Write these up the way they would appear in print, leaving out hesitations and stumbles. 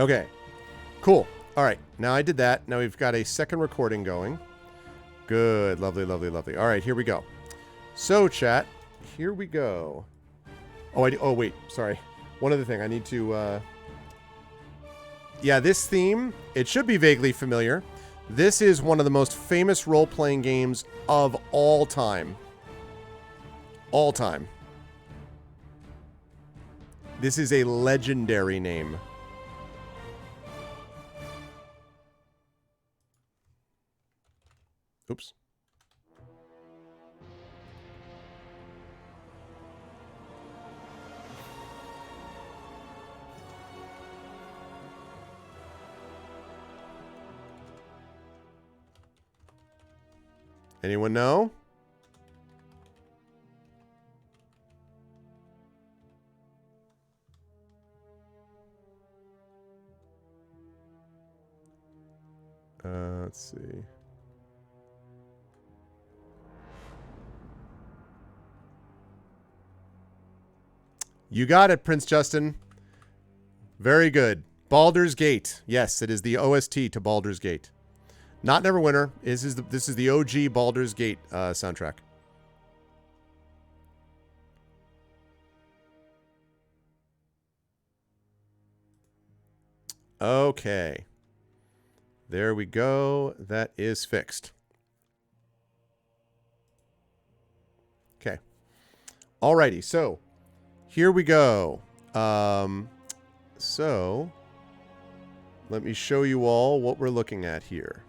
Okay. Cool. All right. Now I did that. Now we've got a second recording going. Good. Lovely, lovely, lovely. All right. Here we go. So, chat. Here we go. Oh, wait. Sorry. One other thing. I need to... Yeah, this theme, it should be vaguely familiar. This is one of the most famous role-playing games of all time. All time. This is a legendary name. Oops. Anyone know? Let's see. You got it, Prince Justin. Very good. Baldur's Gate. Yes, it is the OST to Baldur's Gate. Not Neverwinter. This is the OG Baldur's Gate soundtrack. Okay. There we go. That is fixed. Okay. Alrighty, so here we go. So let me show you all what we're looking at here.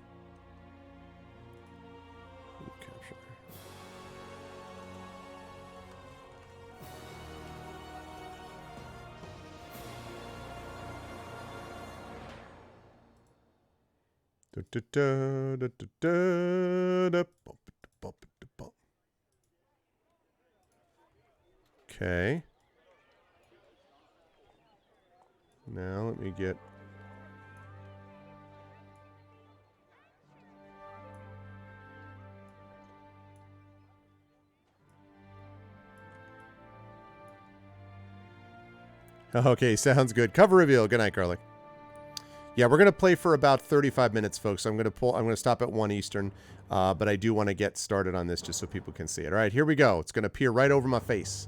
Okay. Now let me get... Okay, sounds good. Cover reveal. Good night, Garlic. Yeah, we're gonna play for about 35 minutes, folks. I'm gonna stop at 1 Eastern, but I do want to get started on this just so people can see it. All right, here we go. It's gonna appear right over my face.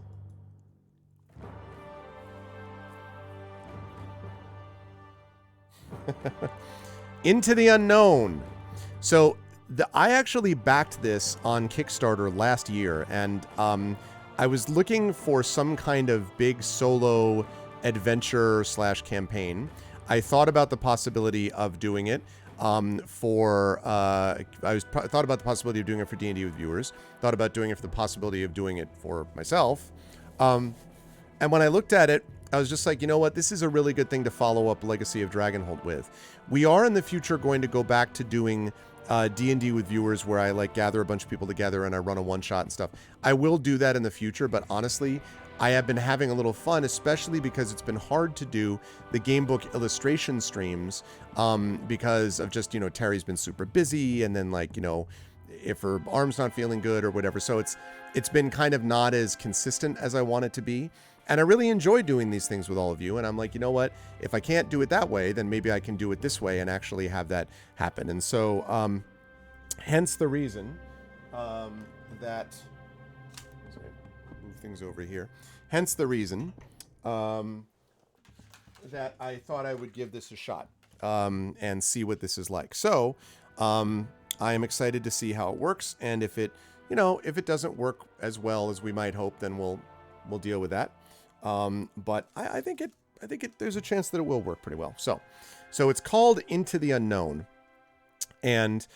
Into the Unknown. So I actually backed this on Kickstarter last year, and I was looking for some kind of big solo adventure / campaign. I thought about the possibility of doing it thought about the possibility of doing it for D&D with viewers. Thought about doing it for the possibility of doing it for myself. And when I looked at it, I was just like, you know what? This is a really good thing to follow up Legacy of Dragonhold with. We are in the future going to go back to doing D&D with viewers where I like gather a bunch of people together and I run a one-shot and stuff. I will do that in the future, but honestly, I have been having a little fun, especially because it's been hard to do the gamebook illustration streams because of just, Terry's been super busy, and then if her arm's not feeling good or whatever. So it's been kind of not as consistent as I want it to be. And I really enjoy doing these things with all of you. And I'm like, you know what? If I can't do it that way, then maybe I can do it this way and actually have that happen. And so, hence the reason that... Sorry, move things over here. Hence the reason that I thought I would give this a shot and see what this is like. So, I am excited to see how it works. And if it doesn't work as well as we might hope, then we'll deal with that. But I think there's a chance that it will work pretty well. So it's called Into the Unknown, and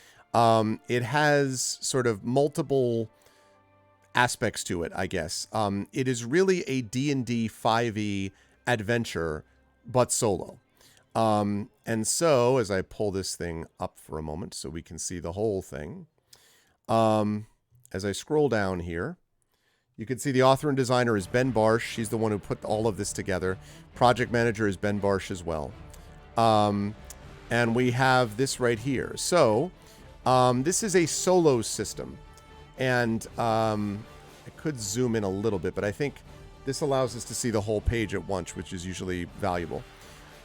it has sort of multiple aspects to it, I guess. It is really a D&D 5e adventure, but solo. And so as I pull this thing up for a moment so we can see the whole thing, as I scroll down here, you can see the author and designer is Ben Barsh. She's the one who put all of this together. Project manager is Ben Barsh as well. And we have this right here. So this is a solo system. And I could zoom in a little bit, but I think this allows us to see the whole page at once, which is usually valuable.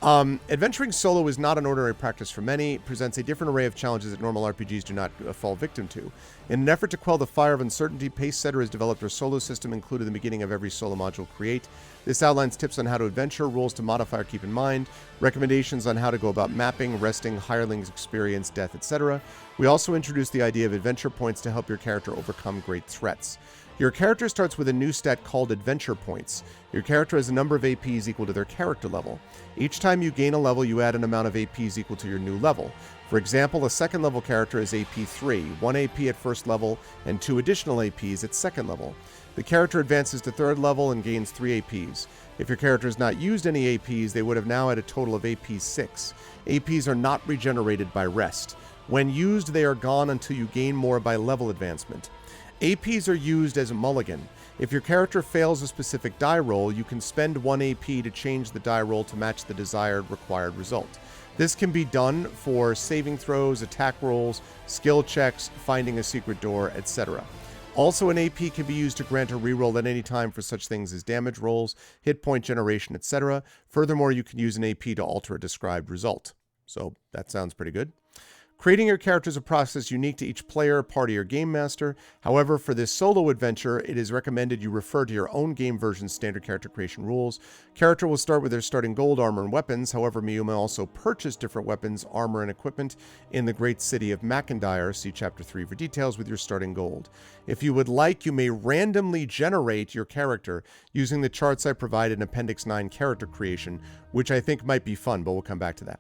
Adventuring solo is not an ordinary practice for many. It presents a different array of challenges that normal RPGs do not fall victim to. In an effort to quell the fire of uncertainty, Pacesetter has developed a solo system included in the beginning of every solo module create. This outlines tips on how to adventure, rules to modify or keep in mind, recommendations on how to go about mapping, resting, hirelings experience, death, etc. We also introduce the idea of adventure points to help your character overcome great threats. Your character starts with a new stat called Adventure Points. Your character has a number of APs equal to their character level. Each time you gain a level, you add an amount of APs equal to your new level. For example, a second level character is AP 3, 1 AP at first level, and 2 additional APs at second level. The character advances to third level and gains 3 APs. If your character has not used any APs, they would have now had a total of AP 6. APs are not regenerated by rest. When used, they are gone until you gain more by level advancement. APs are used as a mulligan. If your character fails a specific die roll, you can spend 1 AP to change the die roll to match the desired required result. This can be done for saving throws, attack rolls, skill checks, finding a secret door, etc. Also, an AP can be used to grant a reroll at any time for such things as damage rolls, hit point generation, etc. Furthermore, you can use an AP to alter a described result. So that sounds pretty good. Creating your character is a process unique to each player, party, or game master. However, for this solo adventure, it is recommended you refer to your own game version's standard character creation rules. Character will start with their starting gold, armor, and weapons. However, you may also purchase different weapons, armor, and equipment in the great city of Mackendire. See Chapter 3 for details with your starting gold. If you would like, you may randomly generate your character using the charts I provided in Appendix 9 character creation, which I think might be fun, but we'll come back to that.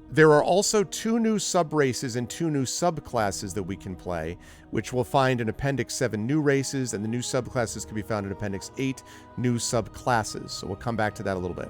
There are also 2 new sub-races and 2 new subclasses that we can play, which we'll find in Appendix 7 new races, and the new subclasses can be found in Appendix 8 new subclasses. So we'll come back to that a little bit.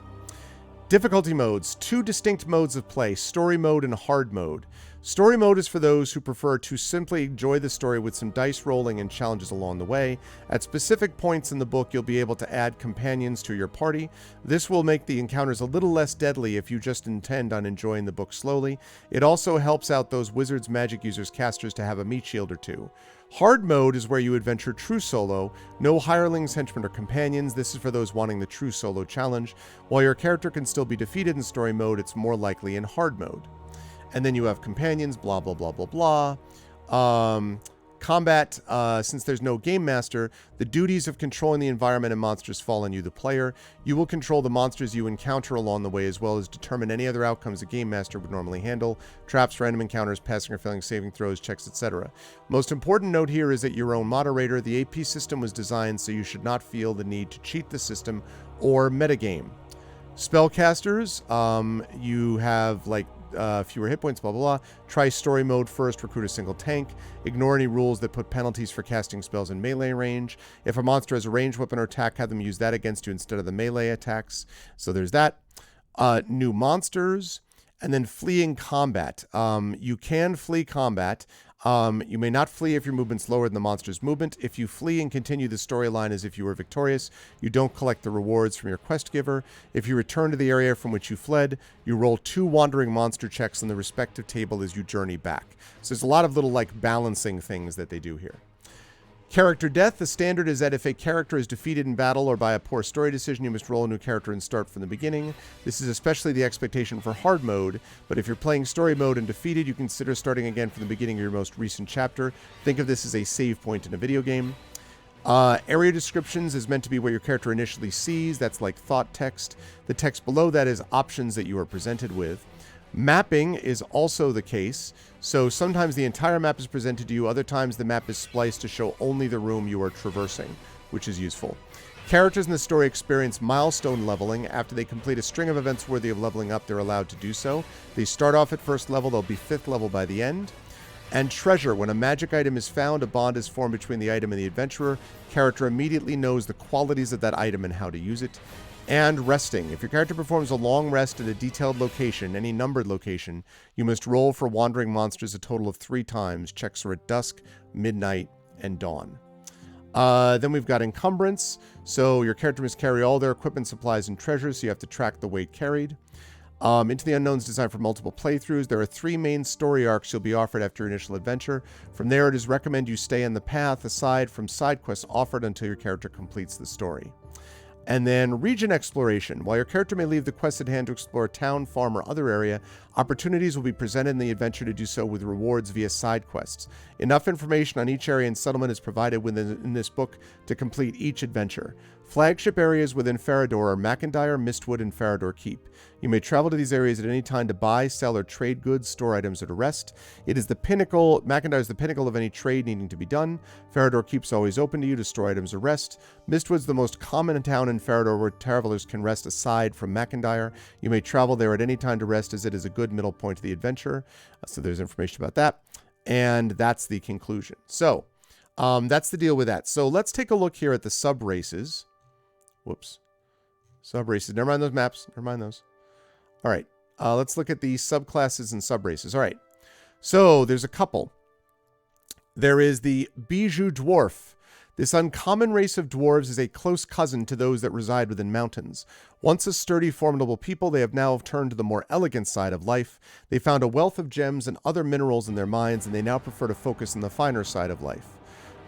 Difficulty modes. 2 distinct modes of play, story mode and hard mode. Story mode is for those who prefer to simply enjoy the story with some dice rolling and challenges along the way. At specific points in the book, you'll be able to add companions to your party. This will make the encounters a little less deadly if you just intend on enjoying the book slowly. It also helps out those wizards, magic users, casters to have a meat shield or 2. Hard mode is where you adventure true solo. No hirelings, henchmen, or companions. This is for those wanting the true solo challenge. While your character can still be defeated in story mode, it's more likely in hard mode. And then you have companions, blah, blah, blah, blah, blah. Combat, since there's no game master, the duties of controlling the environment and monsters fall on you, the player. You will control the monsters you encounter along the way, as well as determine any other outcomes a game master would normally handle: traps, random encounters, passing or failing saving throws, checks, etc. Most important note here is that your own moderator. The AP system was designed so you should not feel the need to cheat the system or metagame. Spellcasters, you have fewer hit points, blah, blah, blah. Try story mode first, recruit a single tank. Ignore any rules that put penalties for casting spells in melee range. If a monster has a ranged weapon or attack, have them use that against you instead of the melee attacks. So there's that. New monsters. And then fleeing combat. You can flee combat. You may not flee if your movement's lower than the monster's movement. If you flee and continue the storyline as if you were victorious, you don't collect the rewards from your quest giver. If you return to the area from which you fled, you roll 2 wandering monster checks on the respective table as you journey back. So there's a lot of little balancing things that they do here. Character death. The standard is that if a character is defeated in battle or by a poor story decision, you must roll a new character and start from the beginning. This is especially the expectation for hard mode, but if you're playing story mode and defeated, you consider starting again from the beginning of your most recent chapter. Think of this as a save point in a video game. Area descriptions is meant to be what your character initially sees. That's like thought text. The text below that is options that you are presented with. Mapping is also the case. So sometimes the entire map is presented to you. Other times the map is spliced to show only the room you are traversing, which is useful. Characters in the story experience milestone leveling. After they complete a string of events worthy of leveling up, they're allowed to do so. They start off at first level. They'll be 5th level by the end. And treasure. When a magic item is found, a bond is formed between the item and the adventurer. Character immediately knows the qualities of that item and how to use it. And resting. If your character performs a long rest at a detailed location, any numbered location, you must roll for wandering monsters a total of 3 times. Checks are at dusk, midnight, and dawn. Then we've got encumbrance. So your character must carry all their equipment, supplies, and treasures, so you have to track the weight carried. Into the Unknown is designed for multiple playthroughs. There are 3 main story arcs you'll be offered after your initial adventure. From there, it is recommended you stay on the path aside from side quests offered until your character completes the story. And then region exploration. While your character may leave the quest at hand to explore a town, farm, or other area, opportunities will be presented in the adventure to do so with rewards via side quests. Enough information on each area and settlement is provided in this book to complete each adventure. Flagship areas within Farador are Mackendire, Mistwood, and Farador Keep. You may travel to these areas at any time to buy, sell, or trade goods, store items, or to rest. It is the pinnacle. Mackendire is the pinnacle of any trade needing to be done. Farador Keep's always open to you to store items or rest. Mistwood's the most common town in Farador where travelers can rest aside from Mackendire. You may travel there at any time to rest, as it is a good middle point of the adventure. So there's information about that. And that's the conclusion. So that's the deal with that. So let's take a look here at the sub-races. Whoops. Sub-races. Never mind those maps. Never mind those. All right. Let's look at the subclasses and sub-races. All right. So there's a couple. There is the Bijou Dwarf. This uncommon race of dwarves is a close cousin to those that reside within mountains. Once a sturdy, formidable people, they have now turned to the more elegant side of life. They found a wealth of gems and other minerals in their mines, and they now prefer to focus on the finer side of life.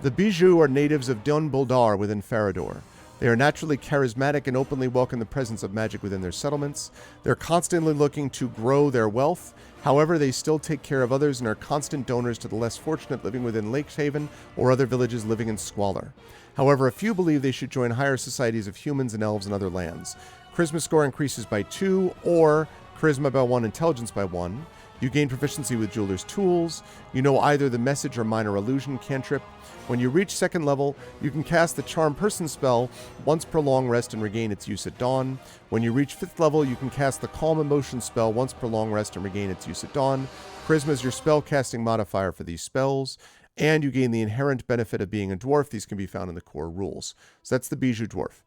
The Bijou are natives of Dun Buldar within Farador. They are naturally charismatic and openly welcome the presence of magic within their settlements. They're constantly looking to grow their wealth. However, they still take care of others and are constant donors to the less fortunate living within Lakehaven or other villages living in squalor. However, a few believe they should join higher societies of humans and elves in other lands. Charisma score increases by 2, or Charisma by 1, Intelligence by 1. You gain proficiency with Jeweler's Tools. You know either the Message or Minor Illusion cantrip. When you reach 2nd level, you can cast the Charm Person spell once per long rest and regain its use at dawn. When you reach 5th level, you can cast the Calm Emotion spell once per long rest and regain its use at dawn. Charisma is your spell casting modifier for these spells, and you gain the inherent benefit of being a dwarf. These can be found in the core rules. So that's the Bijou Dwarf.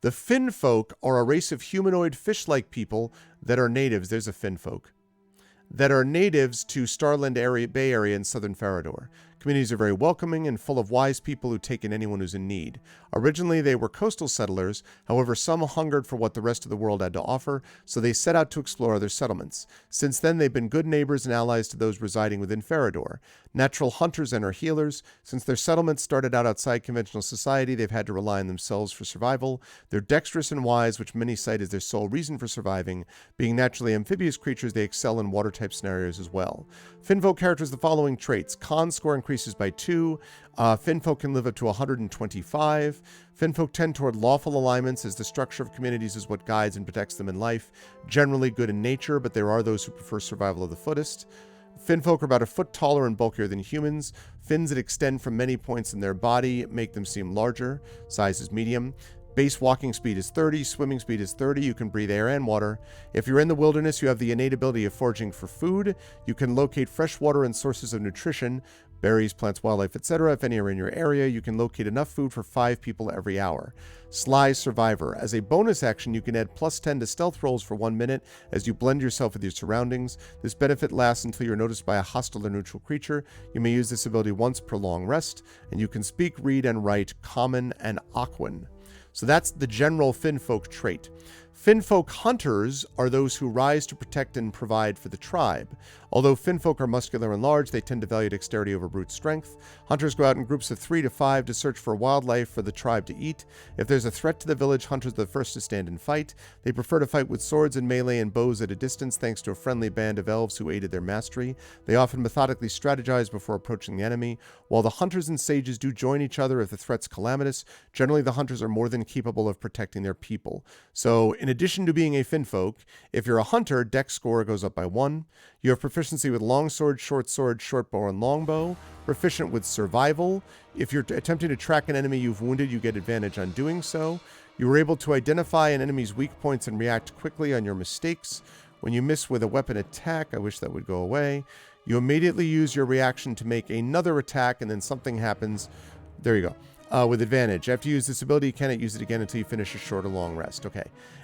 The Finfolk are a race of humanoid fish-like people that are natives. There's a Finfolk. That are natives to Starland Bay Area in southern Farador. Communities are very welcoming and full of wise people who take in anyone who's in need. Originally, they were coastal settlers. However, some hungered for what the rest of the world had to offer, so they set out to explore other settlements. Since then, they've been good neighbors and allies to those residing within Farador. Natural hunters and are healers. Since their settlements started out outside conventional society, they've had to rely on themselves for survival. They're dexterous and wise, which many cite as their sole reason for surviving. Being naturally amphibious creatures, they excel in water-type scenarios as well. Finfolk characters the following traits. Con score increases by 2. Finfolk can live up to 125. Finfolk tend toward lawful alignments, as the structure of communities is what guides and protects them in life. Generally good in nature, but there are those who prefer survival of the fittest. Finfolk are about a foot taller and bulkier than humans. Fins that extend from many points in their body make them seem larger. Size is medium. Base walking speed is 30, swimming speed is 30, you can breathe air and water. If you're in the wilderness, you have the innate ability of foraging for food. You can locate fresh water and sources of nutrition, berries, plants, wildlife, etc. If any are in your area, you can locate enough food for 5 people every hour. Sly Survivor. As a bonus action, you can add +10 to stealth rolls for 1 minute as you blend yourself with your surroundings. This benefit lasts until you're noticed by a hostile or neutral creature. You may use this ability once per long rest, and you can speak, read, and write Common and Aquan. So that's the general Finfolk trait. Finfolk hunters are those who rise to protect and provide for the tribe. Although Finfolk are muscular and large, they tend to value dexterity over brute strength. Hunters go out in groups of 3 to 5 to search for wildlife for the tribe to eat. If there's a threat to the village, hunters are the first to stand and fight. They prefer to fight with swords and melee and bows at a distance, thanks to a friendly band of elves who aided their mastery. They often methodically strategize before approaching the enemy. While the hunters and sages do join each other if the threat's calamitous, generally the hunters are more than capable of protecting their people. So, in addition to being a Finfolk, if you're a hunter, Dex score goes up by 1. You have proficiency with longsword, short bow, and longbow. Proficient with survival. If you're attempting to track an enemy you've wounded, you get advantage on doing so. You are able to identify an enemy's weak points and react quickly on your mistakes. When you miss with a weapon attack, I wish that would go away. You immediately use your reaction to make another attack, and then something happens. There you go. With advantage. After you use this ability, you cannot use it again until you finish a short or long rest. Okay.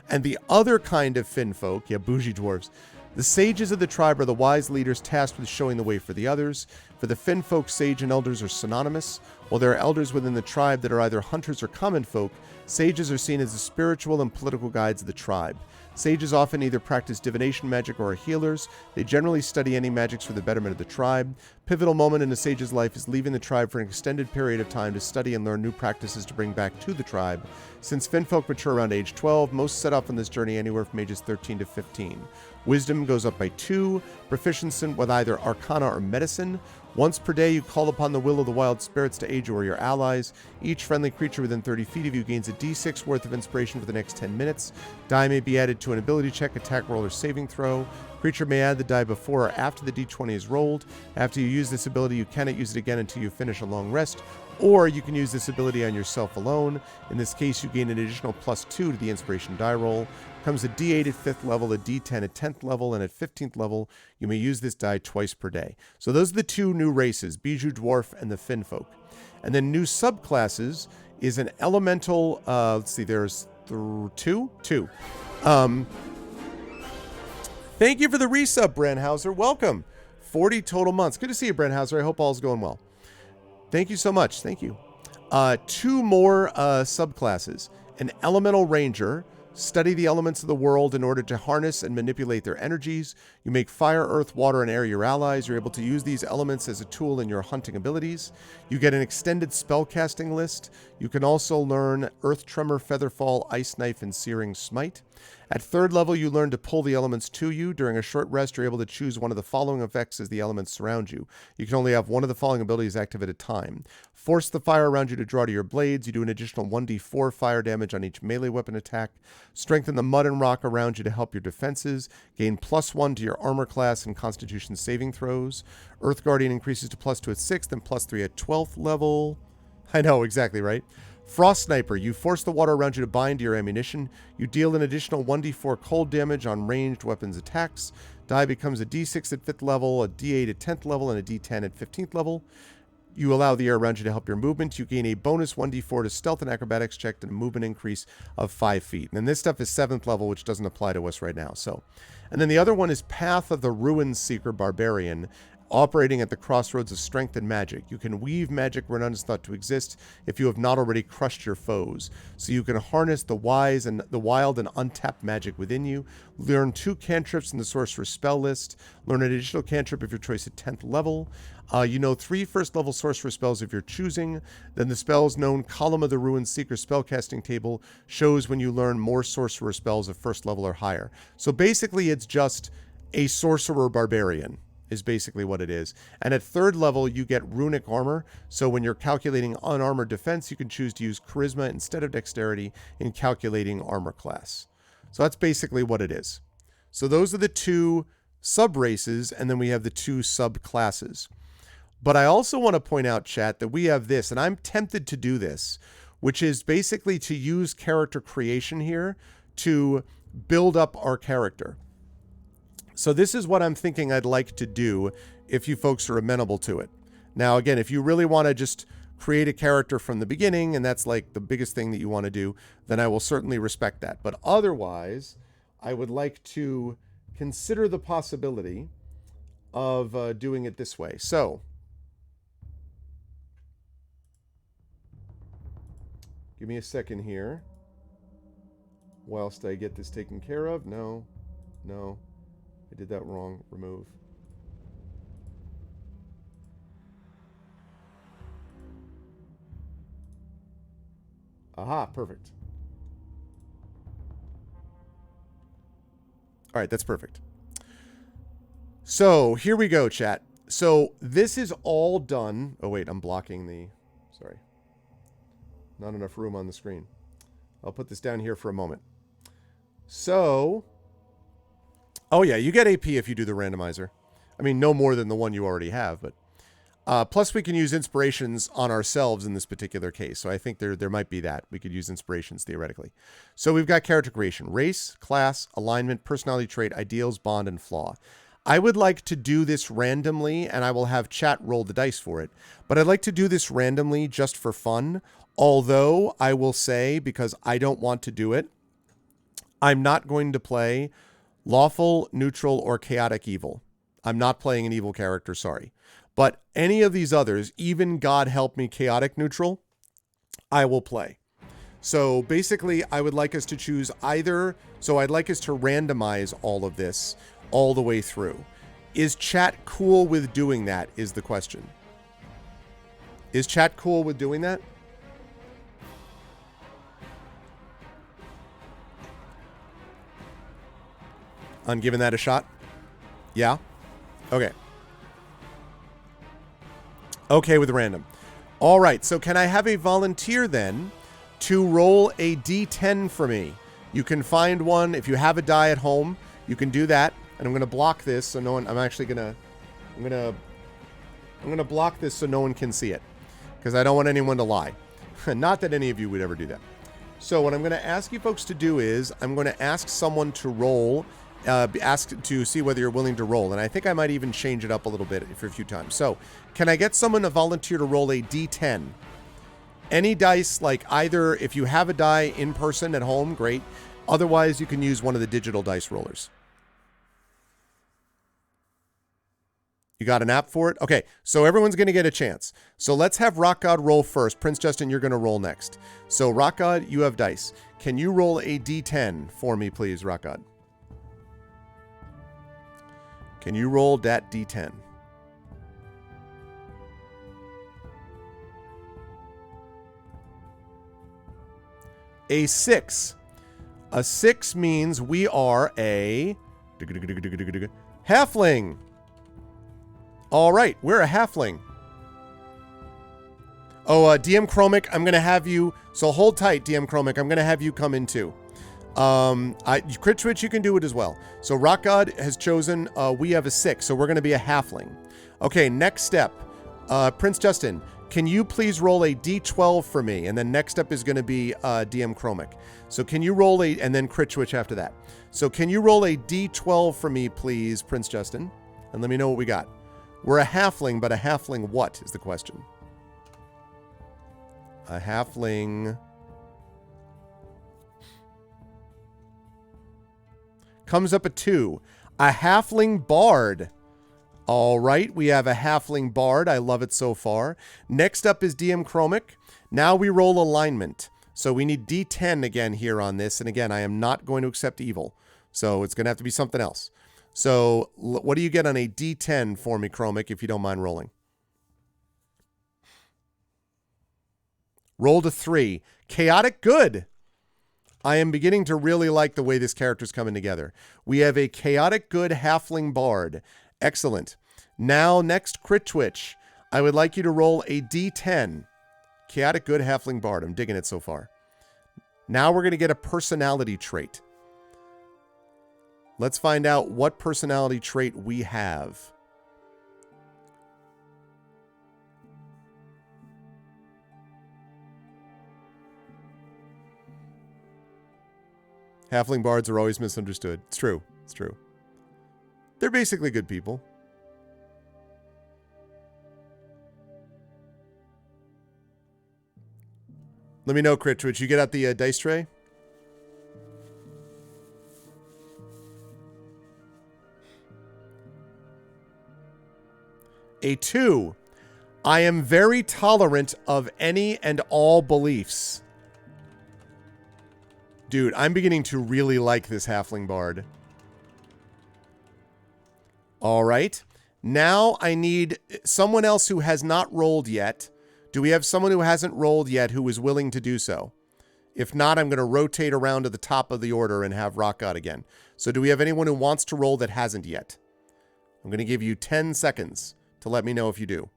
And the other kind of Finfolk, bougie dwarves, the sages of the tribe are the wise leaders tasked with showing the way for the others. For the Finfolk, sage and elders are synonymous. While there are elders within the tribe that are either hunters or common folk, Sages are seen as the spiritual and political guides of the tribe. Sages often either practice divination magic or are healers. They generally study any magics for the betterment of the tribe. Pivotal moment in a sage's life is leaving the tribe for an extended period of time to study and learn new practices to bring back to the tribe. Since Finfolk mature around age 12, most set off on this journey anywhere from ages 13 to 15. Wisdom goes up by 2, proficiency with either arcana or medicine. Once per day, you call upon the will of the wild spirits to aid you or your allies. Each friendly creature within 30 feet of you gains a d6 worth of inspiration for the next 10 minutes. Die may be added to an ability check, attack roll, or saving throw. Creature may add the die before or after the d20 is rolled. After you use this ability, you cannot use it again until you finish a long rest, or you can use this ability on yourself alone. In this case, you gain an additional +2 to the inspiration die roll. Comes a d8 at 5th level, a d10 at 10th level, and at 15th level, you may use this die twice per day. So those are the two new races, Bijou Dwarf and the Finfolk. And then new subclasses is an elemental, let's see, there's two. Thank you for the resub, Brandhauser. Welcome. 40 total months. Good to see you, Brandhauser. I hope all's going well. Thank you so much. Thank you. 2 more subclasses. An Elemental Ranger. Study the elements of the world in order to harness and manipulate their energies. You make fire, earth, water, and air your allies. You're able to use these elements as a tool in your hunting abilities. You get an extended spellcasting list. You can also learn Earth Tremor, Featherfall, Ice Knife, and Searing Smite. At 3rd level, you learn to pull the elements to you. During a short rest, you're able to choose one of the following effects as the elements surround you. You can only have one of the following abilities active at a time. Force the fire around you to draw to your blades. You do an additional 1d4 fire damage on each melee weapon attack. Strengthen the mud and rock around you to help your defenses. Gain +1 to your armor class and constitution saving throws. Earth Guardian increases to +2 at 6th and +3 at 12th level. I know, exactly right. Frost Sniper, you force the water around you to bind to your ammunition. You deal an additional 1d4 cold damage on ranged weapons attacks. Die becomes a d6 at 5th level, a d8 at 10th level, and a d10 at 15th level. You allow the air around you to help your movement. You gain a bonus 1d4 to stealth and acrobatics check and a movement increase of 5 feet. And this stuff is 7th level, which doesn't apply to us right now. And then the other one is Path of the Ruin Seeker Barbarian. Operating at the crossroads of strength and magic. You can weave magic where none is thought to exist if you have not already crushed your foes. So you can harness the wise and the wild and untapped magic within you. Learn 2 cantrips in the Sorcerer's spell list. Learn an additional cantrip of your choice at 10th level. You know 3 first-level Sorcerer spells of your choosing. Then the spells known Column of the Ruin Seeker spellcasting table shows when you learn more Sorcerer spells of 1st level or higher. So basically it's just a Sorcerer Barbarian. Is basically what it is. And at 3rd level, you get runic armor. So when you're calculating unarmored defense, you can choose to use charisma instead of dexterity in calculating armor class. So that's basically what it is. So those are the 2 sub-races, and then we have the 2 subclasses. But I also want to point out, chat, that we have this, and I'm tempted to do this, which is basically to use character creation here to build up our character. So this is what I'm thinking I'd like to do if you folks are amenable to it. Now, again, if you really want to just create a character from the beginning, and that's like the biggest thing that you want to do, then I will certainly respect that. But otherwise, I would like to consider the possibility of doing it this way. So, give me a second here whilst I get this taken care of. No. I did that wrong. Remove. Aha, perfect. All right, that's perfect. So here we go, chat. So this is all done. Oh, wait, I'm blocking the... Sorry. Not enough room on the screen. I'll put this down here for a moment. So... Oh, yeah, you get AP if you do the randomizer. I mean, no more than the one you already have, but... plus, we can use inspirations on ourselves in this particular case. So I think there might be that. We could use inspirations, theoretically. So we've got character creation. Race, class, alignment, personality trait, ideals, bond, and flaw. I would like to do this randomly, and I will have chat roll the dice for it. But I'd like to do this randomly just for fun. Although, I will say, because I don't want to do it, I'm not going to play... lawful, neutral, or chaotic evil. I'm not playing an evil character, sorry. But any of these others, even God help me chaotic neutral, I will play. So basically, I would like us to choose either. So I'd like us to randomize all of this all the way through. Is chat cool with doing that is the question. Is chat cool with doing that? On giving that a shot? Yeah? Okay. Okay with random. All right, so can I have a volunteer then to roll a d10 for me? You can find one. If you have a die at home, you can do that. And I'm going to block this so no one... I'm going to block this so no one can see it. Because I don't want anyone to lie. Not that any of you would ever do that. So what I'm going to ask you folks to do is I'm going to ask someone to roll... ask to see whether you're willing to roll. And I think I might even change it up a little bit for a few times. So, can I get someone to volunteer to roll a d10? Any dice, like either if you have a die in person at home, great. Otherwise, you can use one of the digital dice rollers. You got an app for it? Okay, so everyone's going to get a chance. So let's have Rock God roll first. Prince Justin, you're going to roll next. So Rock God, you have dice. Can you roll a d10 for me, please, Rock God? Can you roll that d10? A 6. A 6 means we are a halfling. All right, we're a halfling. Oh, DM Chromic, I'm going to have you... So hold tight, DM Chromic. I'm going to have you come in too. Crit Switch, you can do it as well. So Rock God has chosen, we have a 6, so we're going to be a halfling. Okay, next step. Prince Justin, can you please roll a d12 for me? And then next up is going to be DM Chromic. So can you roll a, and then Crit Switch after that. So can you roll a d12 for me, please, Prince Justin? And let me know what we got. We're a halfling, but a halfling what is the question? A halfling... Comes up a 2. A halfling bard. All right, we have a halfling bard. I love it so far. Next up is DM Chromic. Now we roll alignment. So we need D10 again here on this. And again, I am not going to accept evil. So it's going to have to be something else. So what do you get on a D10 for me, Chromic, if you don't mind rolling? Rolled a 3. Chaotic good. I am beginning to really like the way this character's coming together. We have a chaotic good halfling bard. Excellent. Now, next Crit Twitch. I would like you to roll a d10. Chaotic good halfling bard. I'm digging it so far. Now we're going to get a personality trait. Let's find out what personality trait we have. Halfling bards are always misunderstood. It's true. It's true. They're basically good people. Let me know, Crit Twitch. You get out the dice tray? A 2. I am very tolerant of any and all beliefs. Dude, I'm beginning to really like this halfling bard. All right. Now I need someone else who has not rolled yet. Do we have someone who hasn't rolled yet who is willing to do so? If not, I'm going to rotate around to the top of the order and have Rock God again. So do we have anyone who wants to roll that hasn't yet? I'm going to give you 10 seconds to let me know if you do.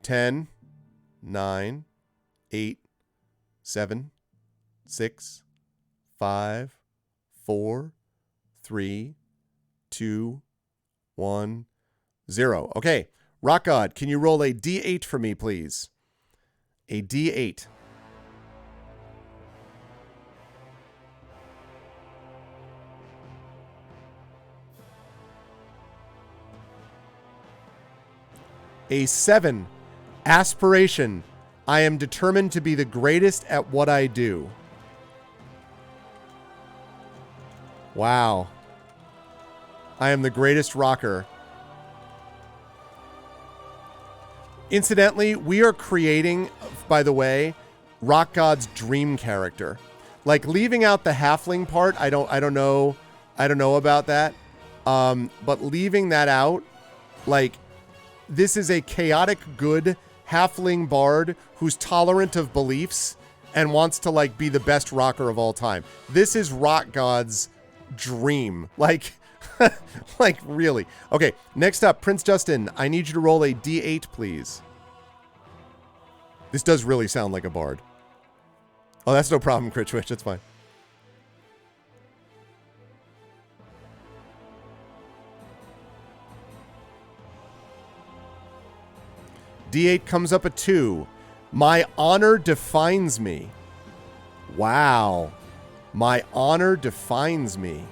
10, 9, 8, 7, 6, 5, 4, 3, 2, 1, 0. Okay, Rock God, can you roll a D8 for me, please? A D8. A 7. Aspiration. I am determined to be the greatest at what I do. Wow. I am the greatest rocker. Incidentally, we are creating, by the way, Rock God's dream character. Like leaving out the halfling part, I don't know about that. But leaving that out, like this is a chaotic good halfling bard who's tolerant of beliefs and wants to like be the best rocker of all time. This is Rock God's dream. Like like really. Okay, next up, Prince Justin, I need you to roll a D8, please. This does really sound like a bard. Oh, that's no problem, Crit Twitch. That's fine. D8 comes up a 2. My honor defines me. Wow. My honor defines me.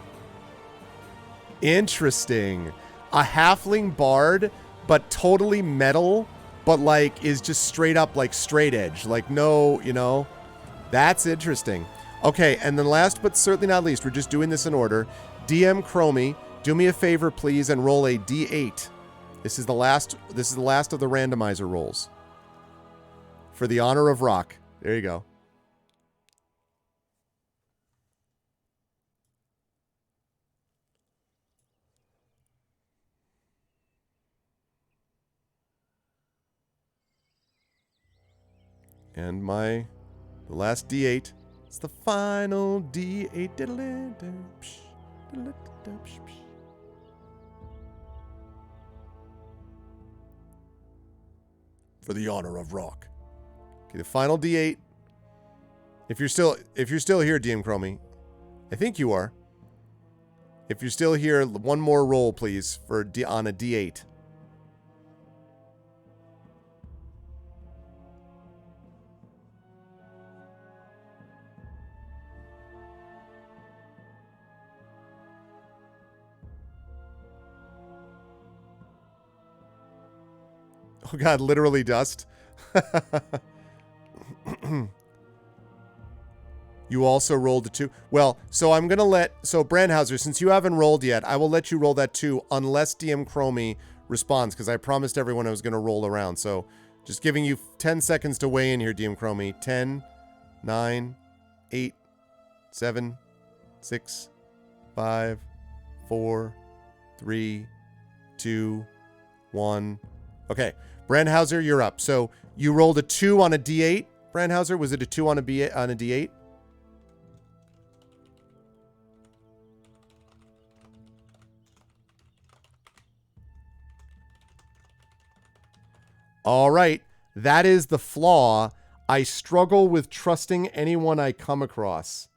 Interesting. A halfling bard, but totally metal, but like is just straight up like straight edge. Like no, you know. That's interesting. Okay, and then last but certainly not least, we're just doing this in order. DM Chromie, do me a favor, please, and roll a D8. This is the last of the randomizer rolls. For the honor of Rock. There you go. And the last D8. It's the final D8. For the honor of Rock. Okay, the final D8. If you're still here, DM Chromie, I think you are. If you're still here, one more roll, please, on a D8. Oh god, literally dust. You also rolled a 2. Well, so I'm going to so Brandhauser, since you haven't rolled yet, I will let you roll that 2 unless DM Chromie responds, because I promised everyone I was going to roll around. So just giving you 10 seconds to weigh in here, DM Chromie. 10, 9, 8, 7, 6, 5, 4, 3, 2, 1. Okay, Brandhauser, you're up. So you rolled a 2 on a D8. Brandhauser, was it a 2 on a D8? All right, that is the flaw. I struggle with trusting anyone I come across.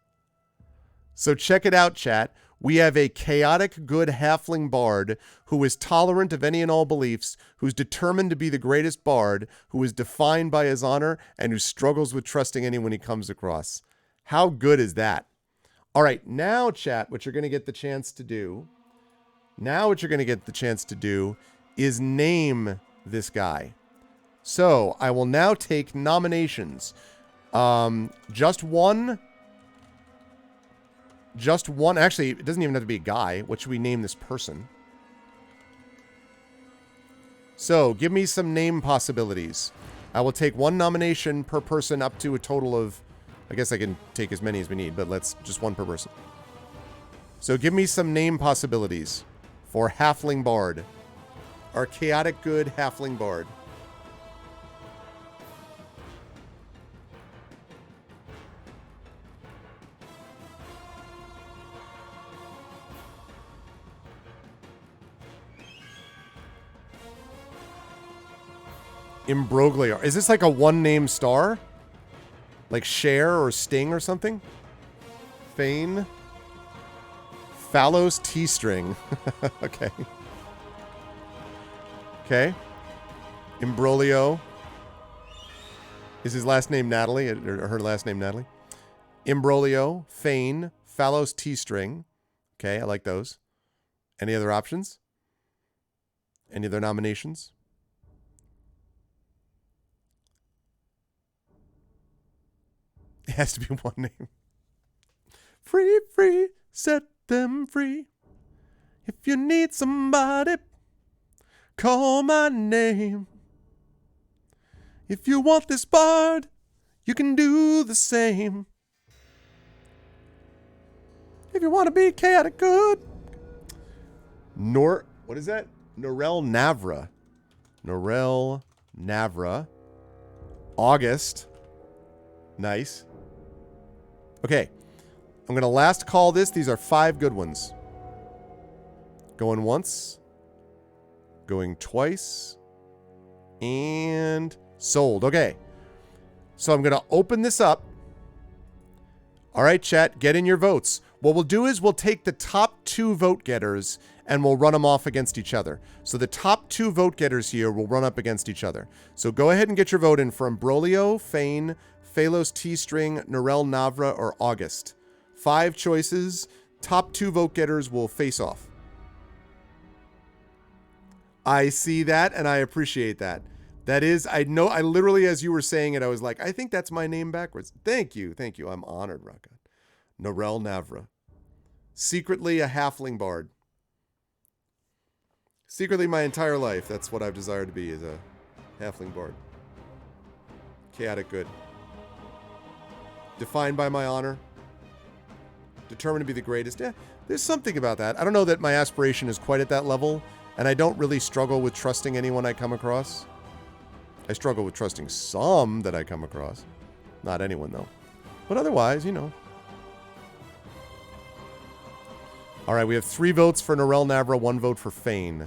So check it out, chat. We have a chaotic good halfling bard who is tolerant of any and all beliefs, who's determined to be the greatest bard, who is defined by his honor, and who struggles with trusting anyone he comes across. How good is that? All right, now, chat, what you're going to get the chance to do, is name this guy. So I will now take nominations. Just one. Actually, it doesn't even have to be a guy. What should we name this person? So give me some name possibilities. I will take one nomination per person up to a total of, I guess I can take as many as we need, but let's just one per person. So give me some name possibilities for Halfling Bard. Our chaotic good Halfling Bard. Imbroglio. Is this like a one-name star? Like Cher or Sting or something? Fane. Phallos T-string. Okay. Okay. Imbroglio. Is his last name Natalie? Or her last name Natalie? Imbroglio. Fane. Phallos T-string. Okay, I like those. Any other options? Any other nominations? It has to be one name. Free, free, set them free. If you need somebody, call my name. If you want this bard, You can do the same. If you want to be chaotic good. What is that? Norel Navra. Norel Navra. August. Nice. Okay. I'm going to last call this. These are 5 good ones. Going once. Going twice. And sold. Okay. So I'm going to open this up. All right, chat, get in your votes. What we'll do is we'll take the top 2 vote getters and we'll run them off against each other. So the top 2 vote getters here will run up against each other. So go ahead and get your vote in from Brolio, Fane, Phalos T-String, Norel Navra, or August. 5 choices. Top 2 vote getters will face off. I see that and I appreciate that. That is, I know, I literally, as you were saying it, I was like, I think that's my name backwards. Thank you. Thank you. I'm honored, Raka. Norel Navra. Secretly a halfling bard. Secretly my entire life, that's what I've desired to be, is a halfling bard. Chaotic good. Defined by my honor. Determined to be the greatest. Yeah, there's something about that. I don't know that my aspiration is quite at that level, and I don't really struggle with trusting anyone I come across. I struggle with trusting some that I come across. Not anyone, though. But otherwise, you know. All right, we have 3 votes for Norel Navra, 1 vote for Fane.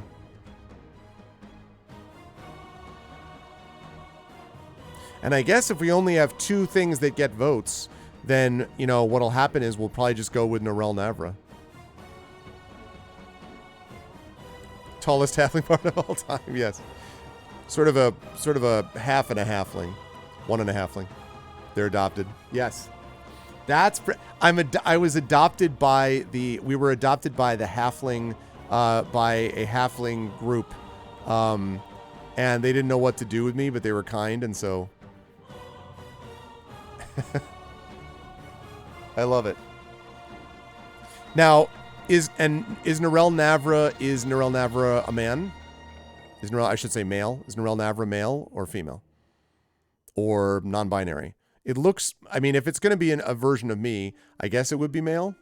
And I guess if we only have 2 things that get votes, then, you know, what'll happen is we'll probably just go with Norel Navra. Tallest halfling bard of all time, yes. Sort of a half and a halfling. 1 and a halfling. They're adopted. Yes. That's I was adopted by we were adopted by the halfling by a halfling group. And they didn't know what to do with me, but they were kind, and so I love it. Now, is Norel Navra a man? I should say male. Is Norel Navra male or female? Or non-binary? It looks, I mean, if it's going to be a version of me, I guess it would be male,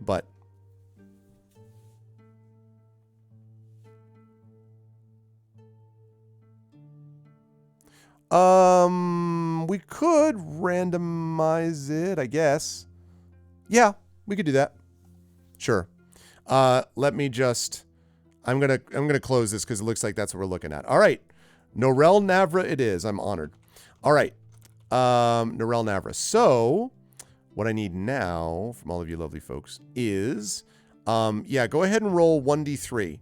but we could randomize it, I guess. Yeah, we could do that. Sure. Let me just, I'm gonna close this because it looks like that's what we're looking at. All right, Norel Navra it is. I'm honored. All right, Norel Navra. So what I need now from all of you lovely folks is, yeah, go ahead and roll 1d3.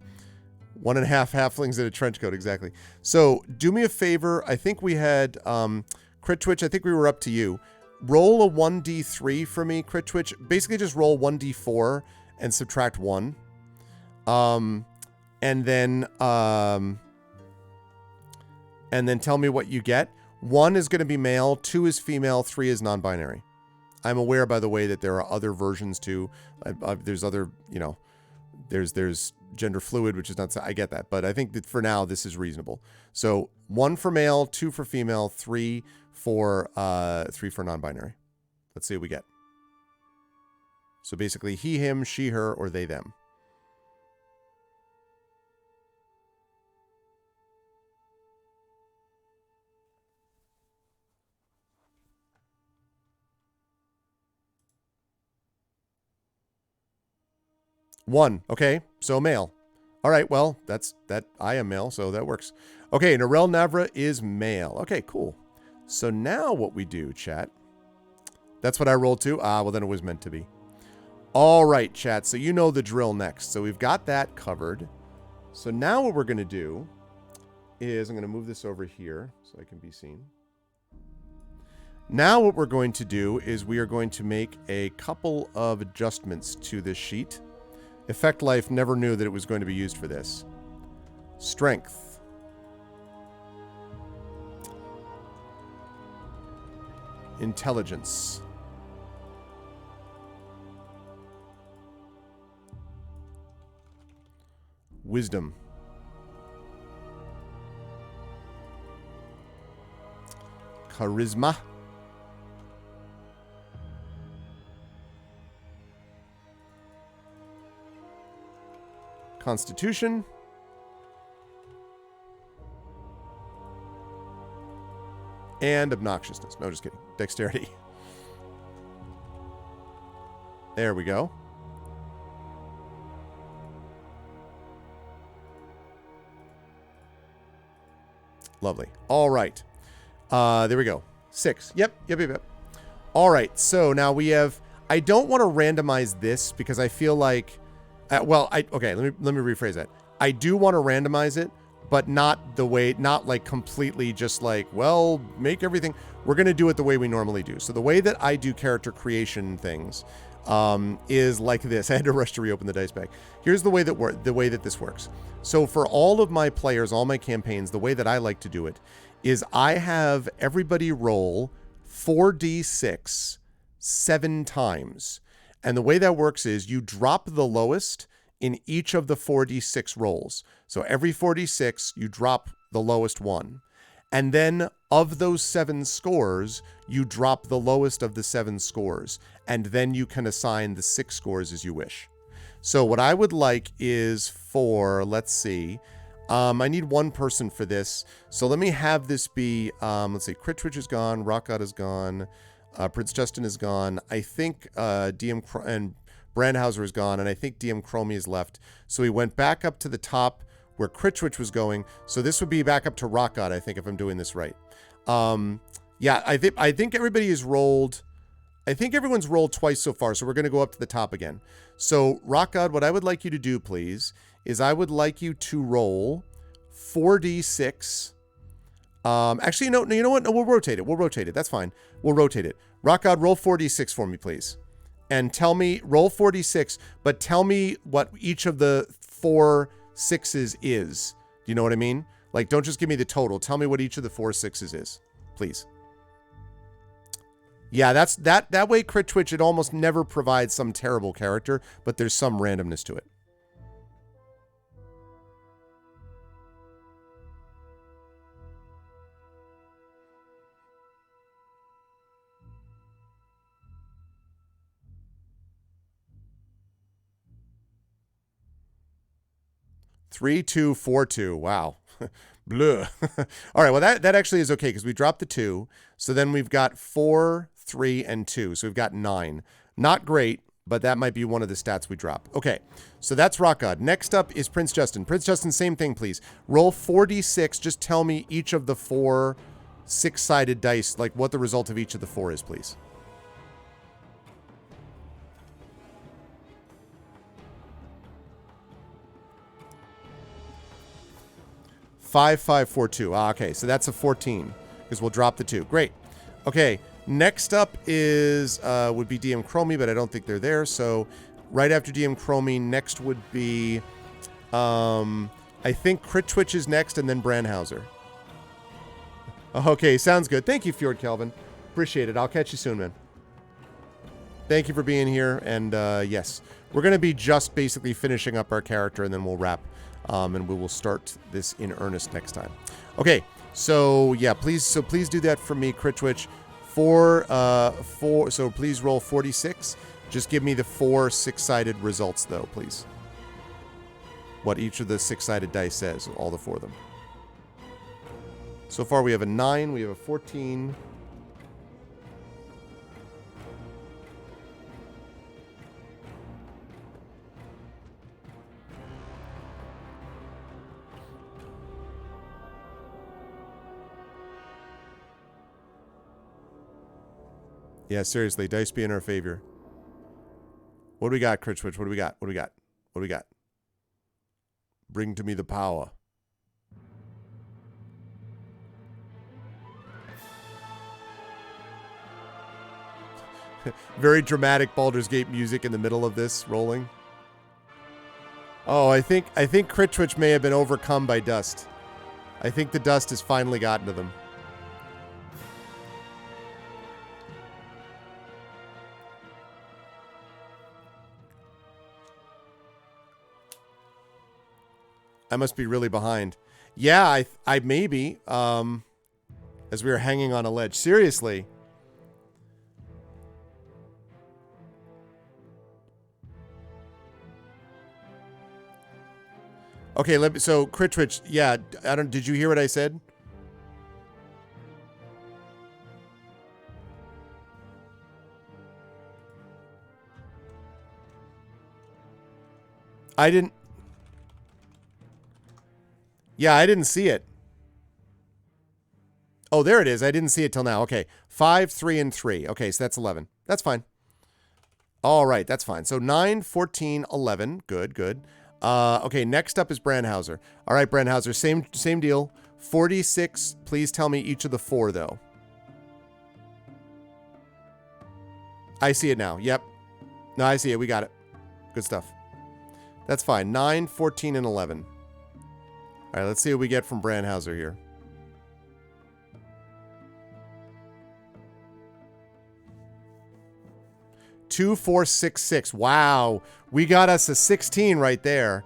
1.5 halflings in a trench coat, exactly. So do me a favor. I think we had Crit Twitch. I think we were up to you. Roll a 1d3 for me, Crit Twitch. Basically, just roll 1d4 and subtract 1. And then tell me what you get. 1 is going to be male, 2 is female, 3 is non-binary. I'm aware, by the way, that there are other versions too. There's other, you know, there's gender fluid, which is not, I get that, but I think that for now this is reasonable. So 1 for male, 2 for female, 3 for non-binary. Let's see what we get. So basically he, him, she, her, or they, them. One. Okay, so male. All right, well, I am male, so that works. Okay, Norel Navra is male. Okay, cool. So now what we do, chat. That's what I rolled to. Well, then it was meant to be. All right, chat. So you know the drill next. So we've got that covered. So now what we're going to do is I'm going to move this over here so I can be seen. Now what we're going to do is we are going to make a couple of adjustments to this sheet. Effect Life never knew that it was going to be used for this. Strength. Intelligence. Wisdom. Charisma. Constitution. And obnoxiousness. No, just kidding. Dexterity. There we go. Lovely. All right. There we go. 6. Yep. All right. So now we have... I don't want to randomize this because I feel like... okay, let me rephrase that. I do want to randomize it, but not the way... Not like completely just like, well, make everything... We're going to do it the way we normally do. So the way that I do character creation things is like this. I had to rush to reopen the dice bag. Here's the way that this works. So for all of my players, all my campaigns, the way that I like to do it is I have everybody roll 4d6 7 times. And the way that works is you drop the lowest in each of the 4d6 rolls. So every 4d6, you drop the lowest one. And then of those 7 scores, you drop the lowest of the 7 scores. And then you can assign the 6 scores as you wish. So what I would like is for, let's see, I need one person for this. So let me have this be, let's see, Crit Twitch is gone, Rock God is gone, Prince Justin is gone. I think DM and Brandhauser is gone, and I think DM Chromie is left. So we went back up to the top where Crit Twitch was going. So this would be back up to Rock God, I think, if I'm doing this right. Yeah, I think everybody is rolled. I think everyone's rolled twice so far, so we're going to go up to the top again. So, Rock God, what I would like you to do, please, is I would like you to roll 4d6. Actually, no, you know what? No, we'll rotate it. That's fine. We'll rotate it. Rock God, roll 4d6 for me, please. And tell me, roll 4d6, but tell me what each of the 4 6s is. Do you know what I mean? Like, don't just give me the total. Tell me what each of the 4 6s is, please. Yeah, that's that way Crit Twitch, it almost never provides some terrible character, but there's some randomness to it. Three, 2, 4, 2. Wow. Bleh. All right, well, that actually is okay because we dropped the 2. So then we've got 4, 3, and 2. So we've got 9. Not great, but that might be one of the stats we drop. Okay, so that's Rock God. Next up is Prince Justin. Prince Justin, same thing, please. Roll 4d6. Just tell me each of the 4 6-sided dice, like what the result of each of the 4 is, please. 5, 5, 4, 2. Okay, so that's a 14 because we'll drop the 2. Great. Okay, next up is would be DM Chromie, but I don't think they're there. So right after DM Chromie, next would be I think Crit Twitch is next, and then Brandhauser. Okay, sounds good. Thank you, Fjord Kelvin. Appreciate it. I'll catch you soon, man. Thank you for being here, and yes, we're going to be just basically finishing up our character, and then we'll wrap. And we will start this in earnest next time. Okay, so yeah, please do that for me, Crit Twitch. So please roll 46. Just give me the 4 6-sided results, though, please. What each of the 6-sided dice says, all the 4 of them. So far, we have a 9, we have a 14. Yeah, seriously, dice be in our favor. What do we got, Crit Twitch? What do we got? What do we got? What do we got? Bring to me the power. Very dramatic Baldur's Gate music in the middle of this rolling. Oh, I think Crit Twitch may have been overcome by dust. I think the dust has finally gotten to them. I must be really behind. Yeah, I maybe, as we were hanging on a ledge. Seriously. Okay, so Crit Twitch, yeah, did you hear what I said? I didn't. Yeah, I didn't see it. Oh, there it is. I didn't see it till now. Okay. 5, 3, and 3. Okay, so that's 11. That's fine. All right, that's fine. So 9, 14, 11. Good, good. Okay, next up is Brandhauser. All right, Brandhauser, same deal. 46. Please tell me each of the 4, though. I see it now. Yep. No, I see it. We got it. Good stuff. That's fine. 9, 14, and 11. All right, let's see what we get from Brandhauser here. Two, 4, 6, 6. Wow. We got us a 16 right there.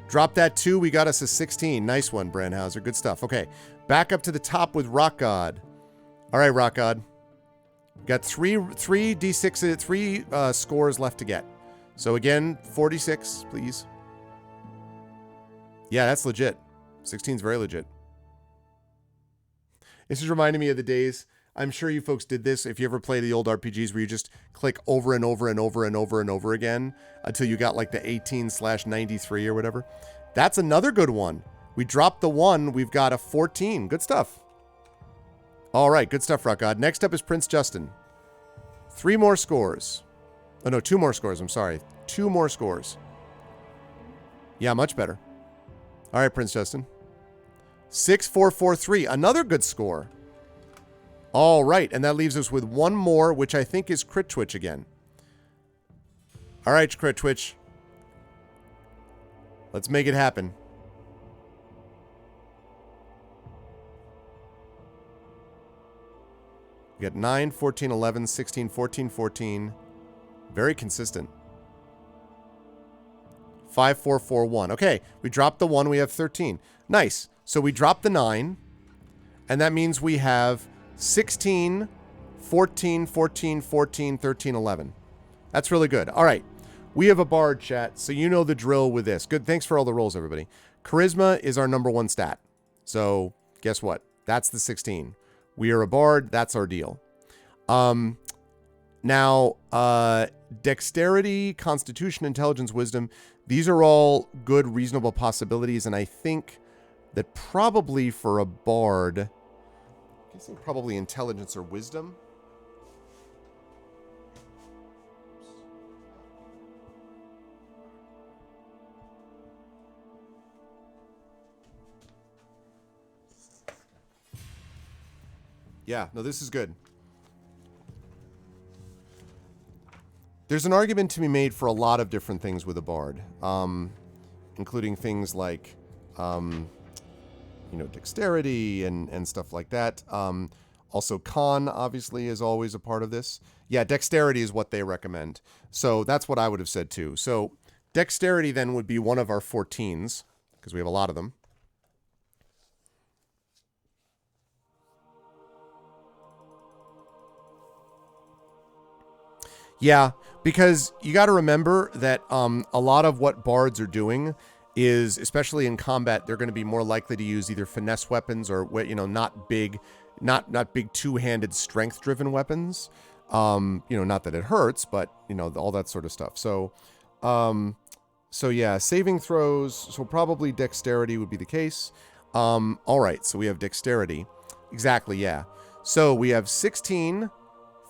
Drop that 2. We got us a 16. Nice one, Brandhauser. Good stuff. Okay. Back up to the top with Rock God. All right, Rock God. Got three D6, 3 scores left to get. So again, 46, please. Yeah, that's legit. 16's very legit. This is reminding me of the days. I'm sure you folks did this if you ever play the old RPGs where you just click over and over and over and over and over again until you got like the 18/93 or whatever. That's another good one. We dropped the 1. We've got a 14. Good stuff. All right. Good stuff, Rock God. Next up is Prince Justin. 3 more scores. Oh, no, 2 more scores. I'm sorry. 2 more scores. Yeah, much better. All right, Prince Justin. 6, 4, 4, 3. Another good score. All right, and that leaves us with 1 more, which I think is Crit Twitch again. All right, Crit Twitch. Let's make it happen. We got 9, 14, 11, 16, 14, 14. Very consistent. 5, 4, 4, 1. Okay, we dropped the 1. We have 13. Nice. So we dropped the 9, and that means we have 16, 14, 14, 14, 13, 11. That's really good. All right. We have a bard, chat, so you know the drill with this. Good. Thanks for all the rolls, everybody. Charisma is our number 1 stat. So guess what? That's the 16. We are a bard. That's our deal. Now, dexterity, constitution, intelligence, wisdom, these are all good, reasonable possibilities, and I think that probably for a bard, I'm guessing probably intelligence or wisdom. Yeah, no, this is good. There's an argument to be made for a lot of different things with a bard, including things like, dexterity and stuff like that. Also, con, obviously, is always a part of this. Yeah, dexterity is what they recommend. So that's what I would have said, too. So dexterity, then, would be one of our 14s, because we have a lot of them. Yeah, because you got to remember that a lot of what bards are doing is, especially in combat, they're going to be more likely to use either finesse weapons or not big two-handed strength-driven weapons. Not that it hurts, but all that sort of stuff. So yeah, saving throws. So probably dexterity would be the case. All right, so we have dexterity. Exactly, yeah. So we have 16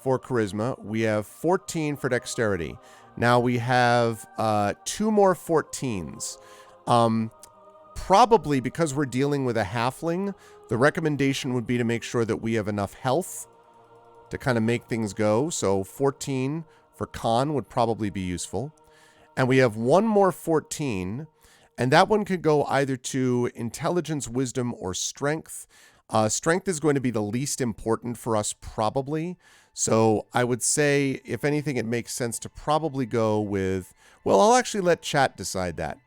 for charisma. We have 14 for dexterity. Now we have 2 more 14s. Probably because we're dealing with a halfling, the recommendation would be to make sure that we have enough health to kind of make things go. So 14 for con would probably be useful. And we have 1 more 14, and that one could go either to intelligence, wisdom, or strength. Strength is going to be the least important for us, probably. So I would say, if anything, it makes sense to probably go with... Well, I'll actually let chat decide that.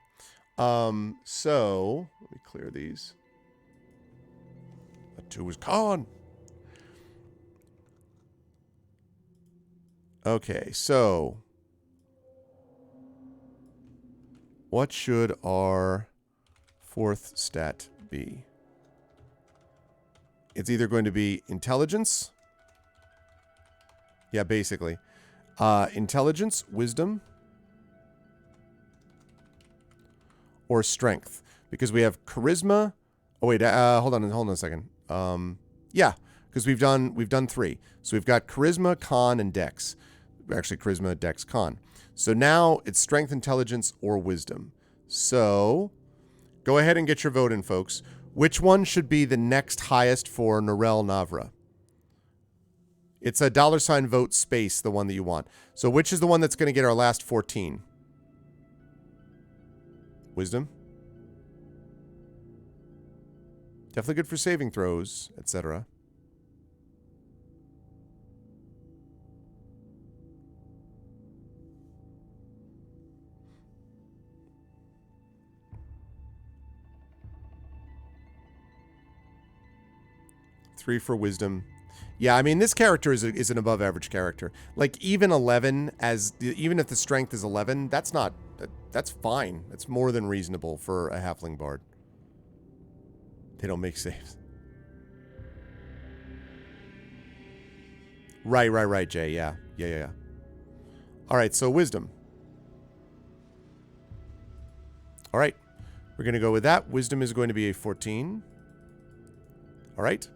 So, let me clear these. That 2 was con. Okay, so... What should our Fourth stat B. It's either going to be intelligence. Yeah, basically. Intelligence, wisdom, or strength. Because we have charisma. Oh, wait. Hold on a second. Yeah, because we've done 3. So we've got charisma, con, and dex. Actually, charisma, dex, con. So now it's strength, intelligence, or wisdom. So go ahead and get your vote in, folks. Which one should be the next highest for Narelle Navra? It's a $ vote space, the one that you want. So which is the one that's going to get our last 14? Wisdom? Definitely good for saving throws, etc. Three for wisdom. Yeah, I mean, this character is an above average character. Like, even 11, even if the strength is 11, that's fine. That's more than reasonable for a halfling bard. They don't make saves. Right, Jay. Yeah. All right, so wisdom. All right, we're going to go with that. Wisdom is going to be a 14. All right.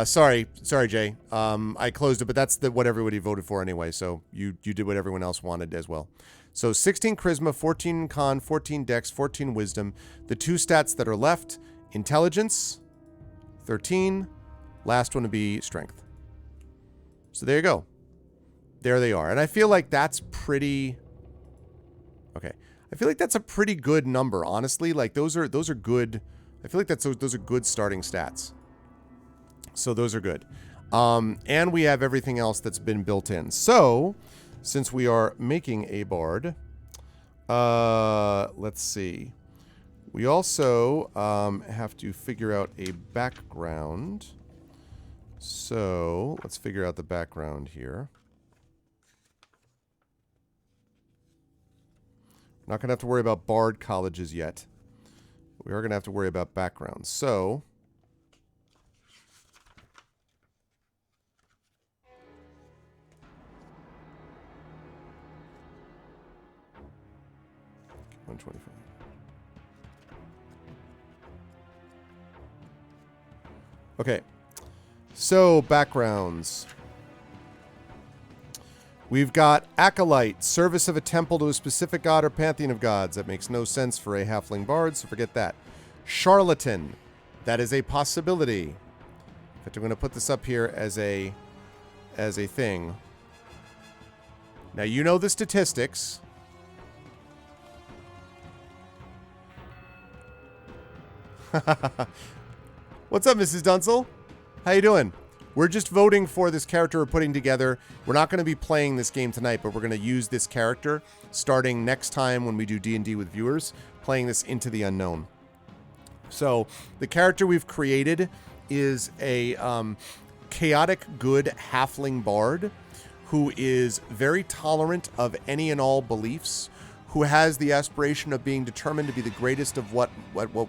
Sorry, Jay. I closed it, but that's what everybody voted for anyway. So you did what everyone else wanted as well. So 16 charisma, 14 con, 14 dex, 14 wisdom. The 2 stats that are left: intelligence, 13. Last one to be strength. So there you go. There they are, and I feel like that's pretty. Okay, I feel like that's a pretty good number, honestly. Like those are good. I feel like those are good starting stats. So those are good. And we have everything else that's been built in. So, since we are making a bard, let's see. We also have to figure out a background. So, let's figure out the background here. Not going to have to worry about bard colleges yet. We are going to have to worry about backgrounds. So... $125. Okay. So, backgrounds. We've got Acolyte, service of a temple to a specific god or pantheon of gods. That makes no sense for a halfling bard, so forget that. Charlatan. That is a possibility. In fact, I'm going to put this up here as a thing. Now, you know the statistics. What's up, Mrs. Dunsel? How you doing? We're just voting for this character we're putting together. We're not going to be playing this game tonight, but we're going to use this character starting next time when we do D&D with viewers, playing this Into the Unknown. So, the character we've created is a chaotic good halfling bard who is very tolerant of any and all beliefs, who has the aspiration of being determined to be the greatest of what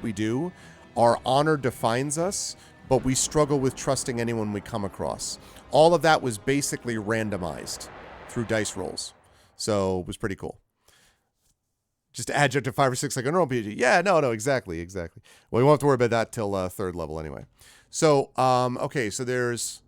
we do. Our honor defines us, but we struggle with trusting anyone we come across. All of that was basically randomized through dice rolls. So it was pretty cool. Just to add you up to 5 or 6 like a normal PG. Yeah, no, exactly. Well, we won't have to worry about that till 3rd level anyway. So, okay, so there's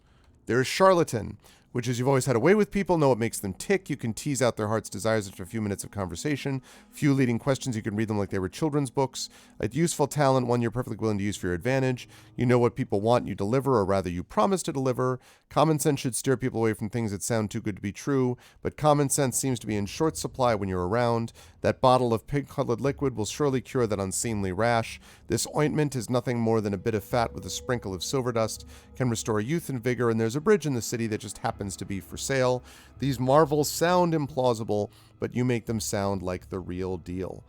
Charlatan, which is you've always had a way with people, know what makes them tick. You can tease out their heart's desires after a few minutes of conversation. Few leading questions, you can read them like they were children's books. A useful talent, one you're perfectly willing to use for your advantage. You know what people want, you deliver, or rather you promise to deliver. Common sense should steer people away from things that sound too good to be true, but common sense seems to be in short supply when you're around. That bottle of pig-colored liquid will surely cure that unseemly rash. This ointment is nothing more than a bit of fat with a sprinkle of silver dust, can restore youth and vigor, and there's a bridge in the city that just happens to be for sale. These marvels sound implausible, but you make them sound like the real deal.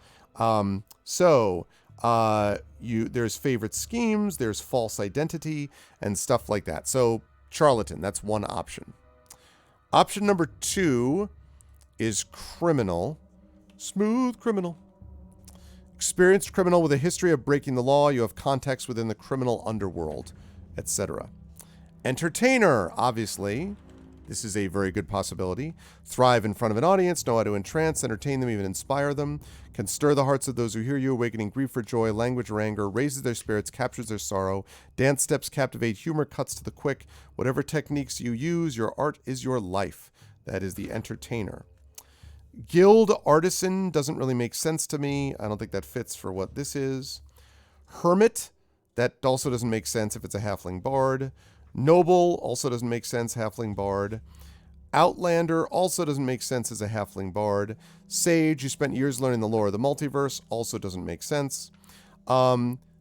There's favorite schemes, there's false identity, and stuff like that. So, charlatan, that's one option. Option number 2 is criminal. Smooth criminal. Experienced criminal with a history of breaking the law. You have contacts within the criminal underworld, etc. Entertainer, obviously. This is a very good possibility. Thrive in front of an audience, know how to entrance, entertain them, even inspire them. Can stir the hearts of those who hear you, awakening grief or joy, language or anger, raises their spirits, captures their sorrow. Dance steps captivate, humor cuts to the quick. Whatever techniques you use, your art is your life. That is the entertainer. Guild artisan doesn't really make sense to me. I don't think that fits for what this is. Hermit, that also doesn't make sense if it's a halfling bard. Noble also doesn't make sense, halfling bard. Outlander also doesn't make sense as a halfling bard. Sage, you spent years learning the lore of the multiverse, also doesn't make sense.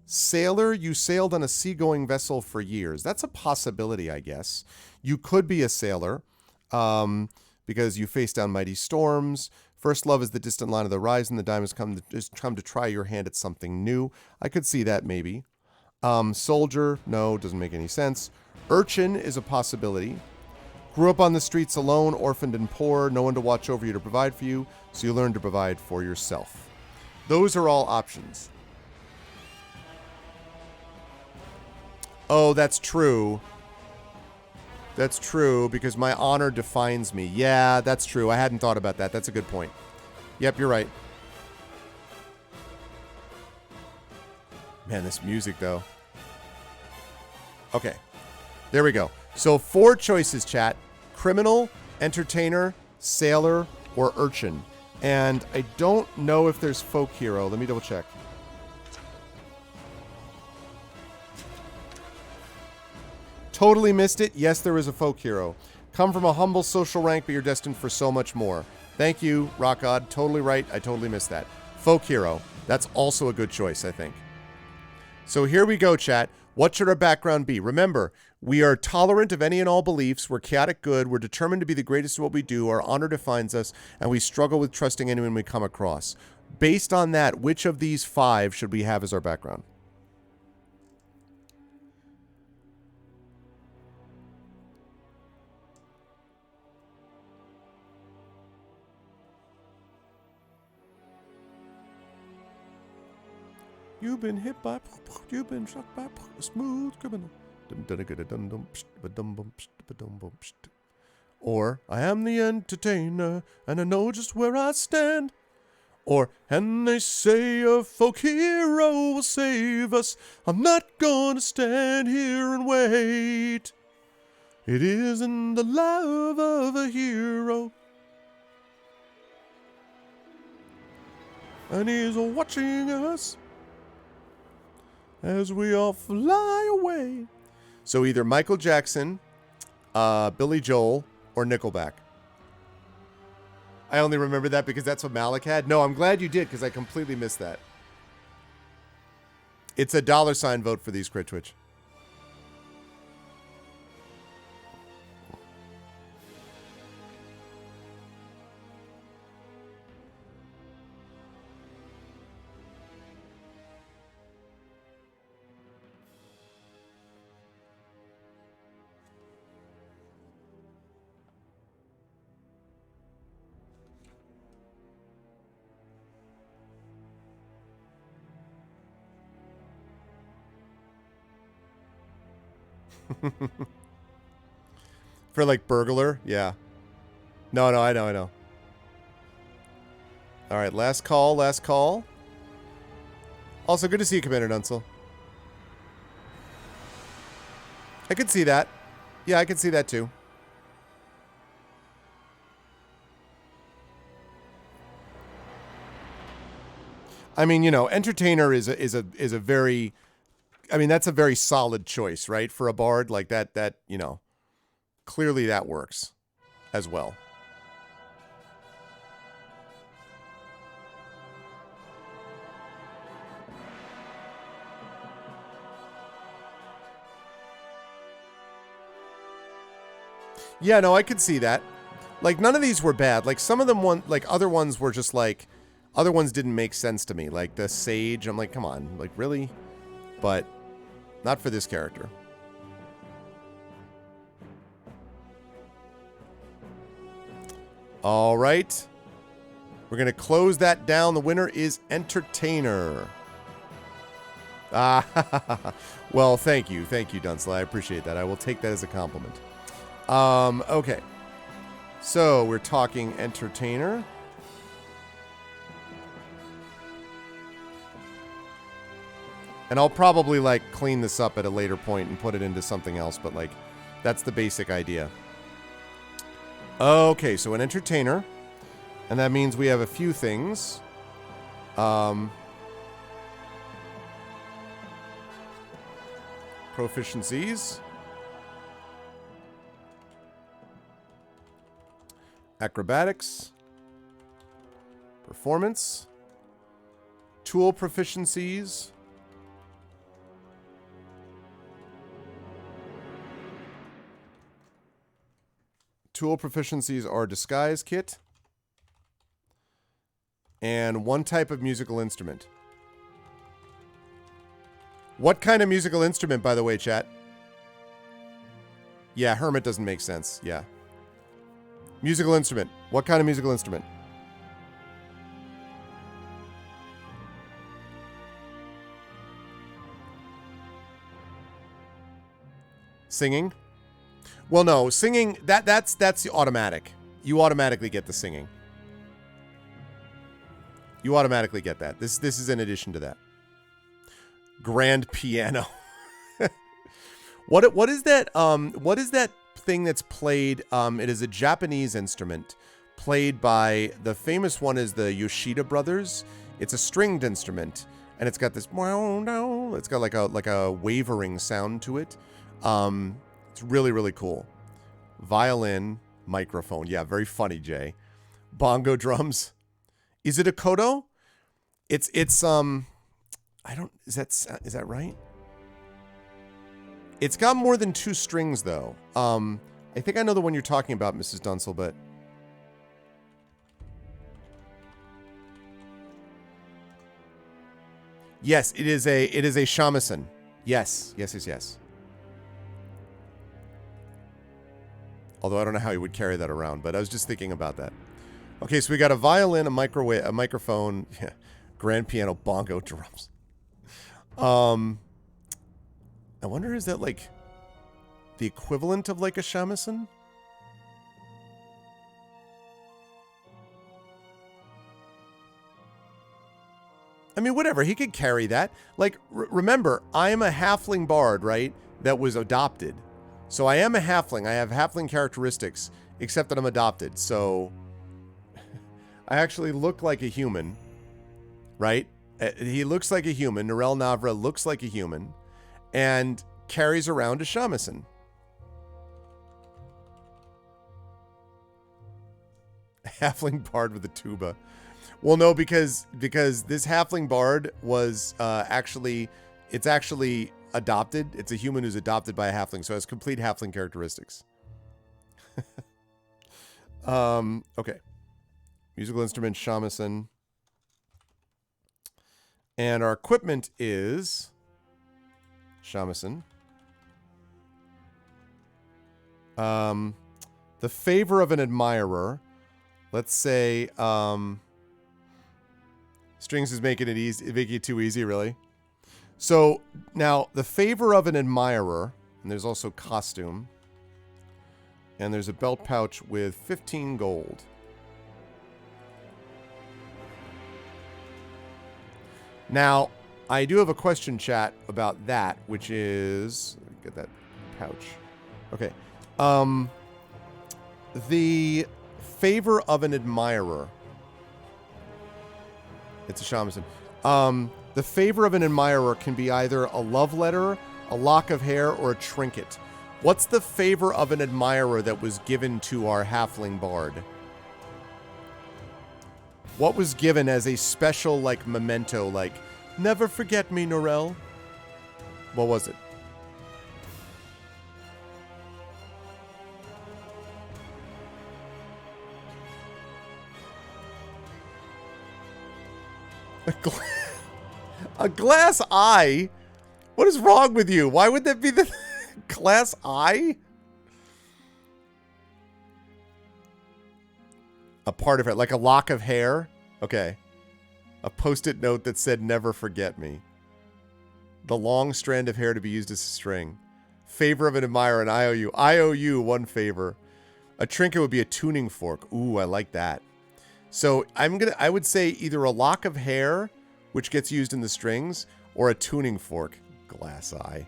Sailor, you sailed on a seagoing vessel for years. That's a possibility, I guess. You could be a sailor because you face down mighty storms. First love is the distant line of the horizon. The time has come to try your hand at something new. I could see that maybe. Soldier, no, doesn't make any sense. Urchin is a possibility. Grew up on the streets alone, orphaned and poor, no one to watch over you to provide for you, so you learn to provide for yourself. Those are all options. Oh, that's true. That's true, because my honor defines me. Yeah, that's true. I hadn't thought about that. That's a good point. Yep, you're right. Man, this music, though. Okay. There we go. So 4 choices, chat. Criminal, entertainer, sailor, or urchin. And I don't know if there's folk hero. Let me double check. Totally missed it. Yes, there is a folk hero. Come from a humble social rank, but you're destined for so much more. Thank you, Rockod. Totally right. I totally missed that. Folk hero. That's also a good choice, I think. So here we go, chat. What should our background be? Remember, we are tolerant of any and all beliefs. We're chaotic good. We're determined to be the greatest at what we do. Our honor defines us, and we struggle with trusting anyone we come across. Based on that, which of these 5 should we have as our background? You've been hit by, you've been struck by a smooth criminal. Or, I am the entertainer, and I know just where I stand. Or, and they say a folk hero will save us. I'm not gonna stand here and wait. It isn't the love of a hero. And he's watching us as we all fly away. So either Michael Jackson, Billy Joel, or Nickelback. I only remember that because that's what Malik had. No, I'm glad you did because I completely missed that. It's a $ vote for these, Crit Twitch. For like burglar? Yeah. No, I know. Alright, last call. Also, good to see you, Commander Nunsel. I could see that. Yeah, I could see that too. I mean, you know, entertainer is a very, I mean, that's a very solid choice, right? For a bard like that, you know, clearly that works as well. Yeah, no, I could see that. Like, none of these were bad. Like, some of them, other ones were just like, other ones didn't make sense to me. Like, the sage, I'm like, come on, like, really? But not for this character. All right. We're going to close that down. The winner is Entertainer. Well, thank you. Thank you, Dunsel. I appreciate that. I will take that as a compliment. Okay. So, we're talking Entertainer. And I'll probably, like, clean this up at a later point and put it into something else, but, like, that's the basic idea. Okay, so an Entertainer. And that means we have a few things. Proficiencies. Acrobatics. Performance. Tool proficiencies. Tool proficiencies are disguise kit. And one type of musical instrument. What kind of musical instrument, by the way, chat? Yeah, hermit doesn't make sense. Yeah. Musical instrument. What kind of musical instrument? Singing? Well, no, singing, that's the automatic. You automatically get the singing. You automatically get that. This is in addition to that. Grand piano. What is that? What is that thing that's played? It is a Japanese instrument played by, the famous one is the Yoshida brothers. It's a stringed instrument, and it's got this. It's got like a wavering sound to it. It's really, really cool. Violin, microphone. Yeah, very funny, Jay. Bongo drums. Is it a koto? It's I don't, is that right? It's got more than 2 strings though. I think I know the one you're talking about, Mrs. Dunsel, but yes, it is a shamisen. Yes. Although I don't know how he would carry that around, but I was just thinking about that. Okay, so we got a violin, a microphone, yeah, grand piano, bongo, drums. I wonder, is that like the equivalent of like a shamisen? I mean, whatever, he could carry that. Like, remember, I am a halfling bard, right? That was adopted. So I am a halfling. I have halfling characteristics, except that I'm adopted. So I actually look like a human, right? He looks like a human. Narelle Navra looks like a human and carries around a shamisen. Halfling bard with a tuba. Well, no, because this halfling bard was it's actually adopted. It's a human who's adopted by a halfling, so it has complete halfling characteristics. Okay. Musical instrument, shamisen. And our equipment is shamisen. The favor of an admirer. Let's say, strings is making it easy, making it too easy, really. So now the favor of an admirer, and there's also costume, and there's a belt pouch with 15 gold. Now, I do have a question, chat, about that, which is, let me get that pouch. Okay. The favor of an admirer. It's a shamisen. The favor of an admirer can be either a love letter, a lock of hair, or a trinket. What's the favor of an admirer that was given to our halfling bard? What was given as a special, like, memento, like, never forget me, Narelle? What was it? A glass eye? What is wrong with you? Why would that be the glass eye? A part of it, like a lock of hair? Okay. A post-it note that said, never forget me. The long strand of hair to be used as a string. Favor of an admirer, an IOU. IOU, one favor. A trinket would be a tuning fork. Ooh, I like that. So I would say either a lock of hair, which gets used in the strings, or a tuning fork. Glass eye.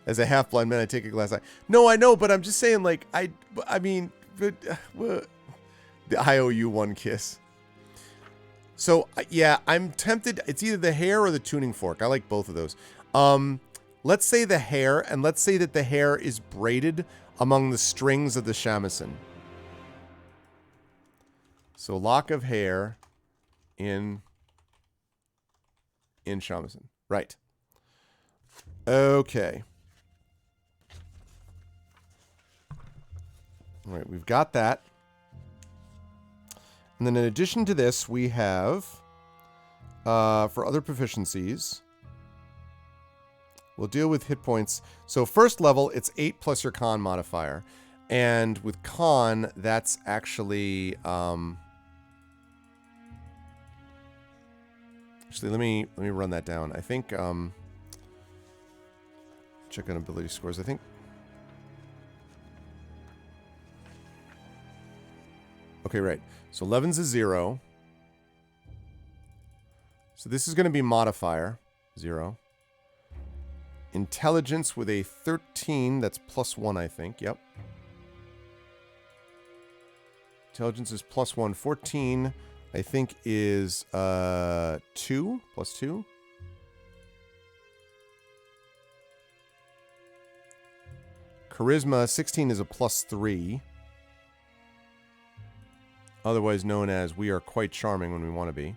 As a half-blind man, I take a glass eye. No, I know, but I'm just saying, like, I mean, the IOU one kiss. So, yeah, I'm tempted. It's either the hair or the tuning fork. I like both of those. Let's say the hair, and let's say that the hair is braided among the strings of the shamisen. So, lock of hair in shamisen. Right. Okay. All right, we've got that. And then in addition to this, we have, for other proficiencies, we'll deal with hit points. So first level, it's 8 plus your con modifier. And with con, that's actually... actually, let me run that down. I think... check on ability scores. I think... Okay, right. So 11's a 0. So this is going to be modifier. 0. Intelligence with a 13. That's plus 1, I think. Yep. Intelligence is plus 1. 14, I think, is 2. Plus 2. Charisma, 16 is a plus 3. Otherwise known as we are quite charming when we want to be.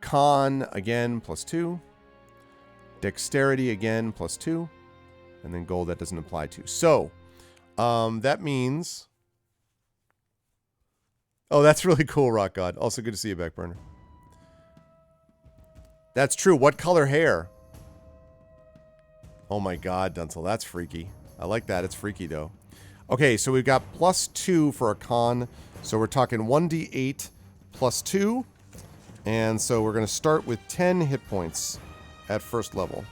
Con, again, plus 2. Dexterity, again, plus 2. And then gold, that doesn't apply to. So, that means... Oh, that's really cool, Rock God. Also good to see you back, Burner. That's true. What color hair? Oh my god, Dunsel, that's freaky. I like that. It's freaky, though. Okay, so we've got plus 2 for a con. So we're talking 1d8 plus 2. And so we're going to start with 10 hit points at first level.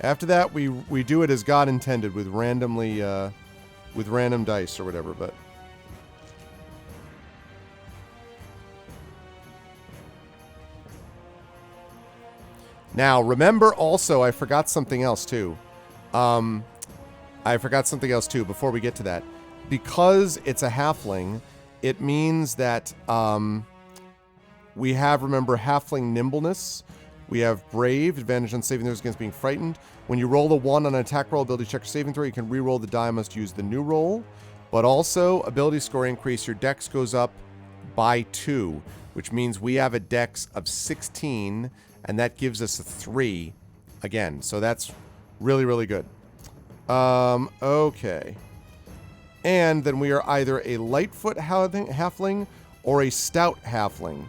After that, we do it as God intended with randomly, with random dice or whatever, but... Now, remember also, I forgot something else too. I forgot something else too before we get to that. Because it's a halfling, it means that we have, remember, halfling nimbleness. We have brave, advantage on saving throws against being frightened. When you roll a 1 on an attack roll, ability check or saving throw, you can re-roll the die, must use the new roll. But also, ability score increase, your dex goes up by 2, which means we have a dex of 16, and that gives us a 3 again. So that's really, really good. Okay. And then we are either a Lightfoot halfling or a stout halfling.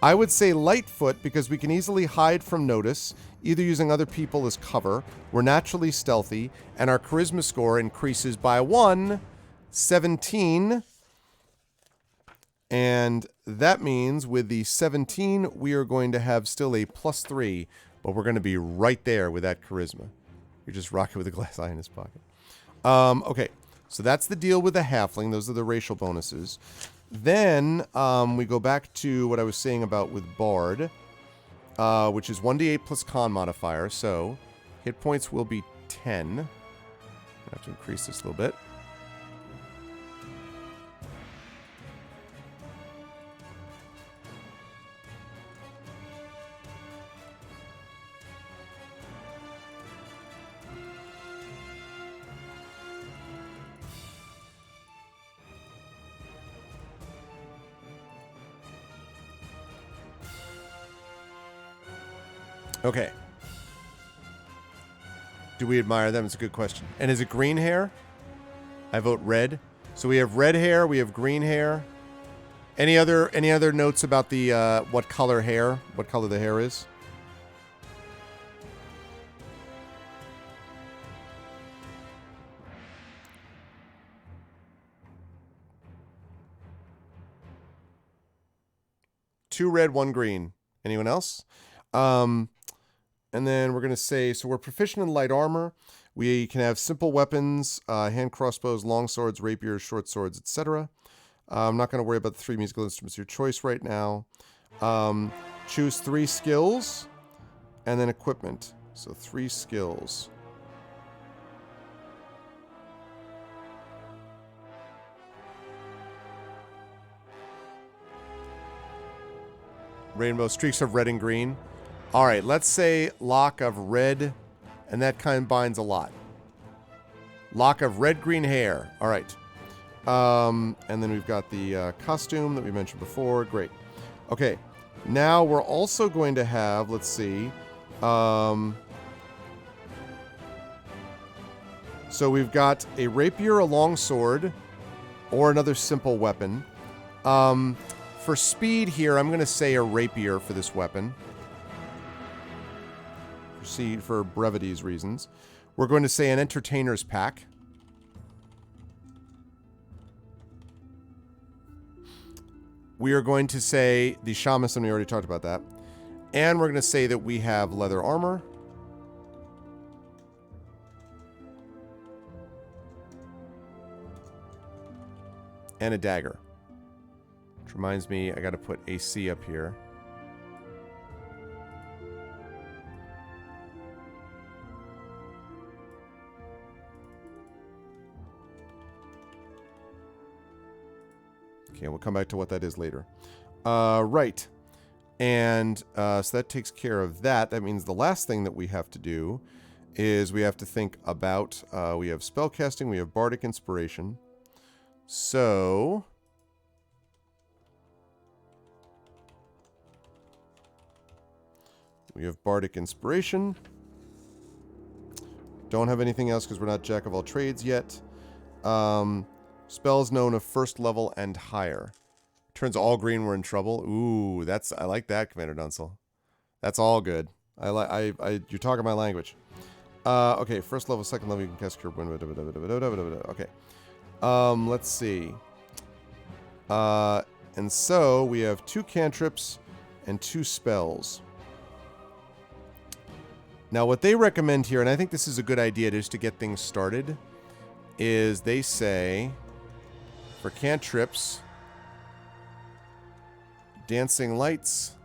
I would say Lightfoot because we can easily hide from notice, either using other people as cover. We're naturally stealthy, and our charisma score increases by 1, 17. And that means with the 17, we are going to have still a plus 3, but we're going to be right there with that charisma. You're just rocking with a glass eye in his pocket. Okay. So that's the deal with the halfling. Those are the racial bonuses. Then we go back to what I was saying about with Bard, which is 1d8 plus con modifier. So hit points will be 10. I have to increase this a little bit. Okay. Do we admire them? It's a good question. And is it green hair? I vote red. So we have red hair. We have green hair. Any other notes about the what color hair? What color the hair is? 2 red, 1 green. Anyone else? And then we're going to say, so we're proficient in light armor. We can have simple weapons, hand crossbows, long swords, rapiers, short swords, etc. I'm not going to worry about the 3 musical instruments of your choice right now. Choose 3 skills and then equipment. So 3 skills. Rainbow streaks of red and green. All right, let's say lock of red, and that combines a lot. Lock of red-green hair. All right. And then we've got the costume that we mentioned before. Great. Okay. Now we're also going to have, let's see. So we've got a rapier, a longsword, or another simple weapon. For speed here, I'm going to say a rapier for this weapon. For brevity's reasons. We're going to say an entertainer's pack. We are going to say the shamisen, we already talked about that. And we're going to say that we have leather armor. And a dagger. Which reminds me, I got to put AC up here. Okay, we'll come back to what that is later. Right. And so that takes care of that. That means the last thing that we have to do is we have to think about, we have spellcasting, we have bardic inspiration. So we have bardic inspiration. Don't have anything else because we're not jack of all trades yet. Spells known of 1st level and higher. Turns all green, we're in trouble. Ooh, I like that, Commander Dunsel. That's all good. You're talking my language. Okay, 1st level, 2nd level, you can cast cure. Okay. Let's see. And so we have 2 cantrips and 2 spells. Now, what they recommend here, and I think this is a good idea just to get things started, is they say for cantrips, dancing lights,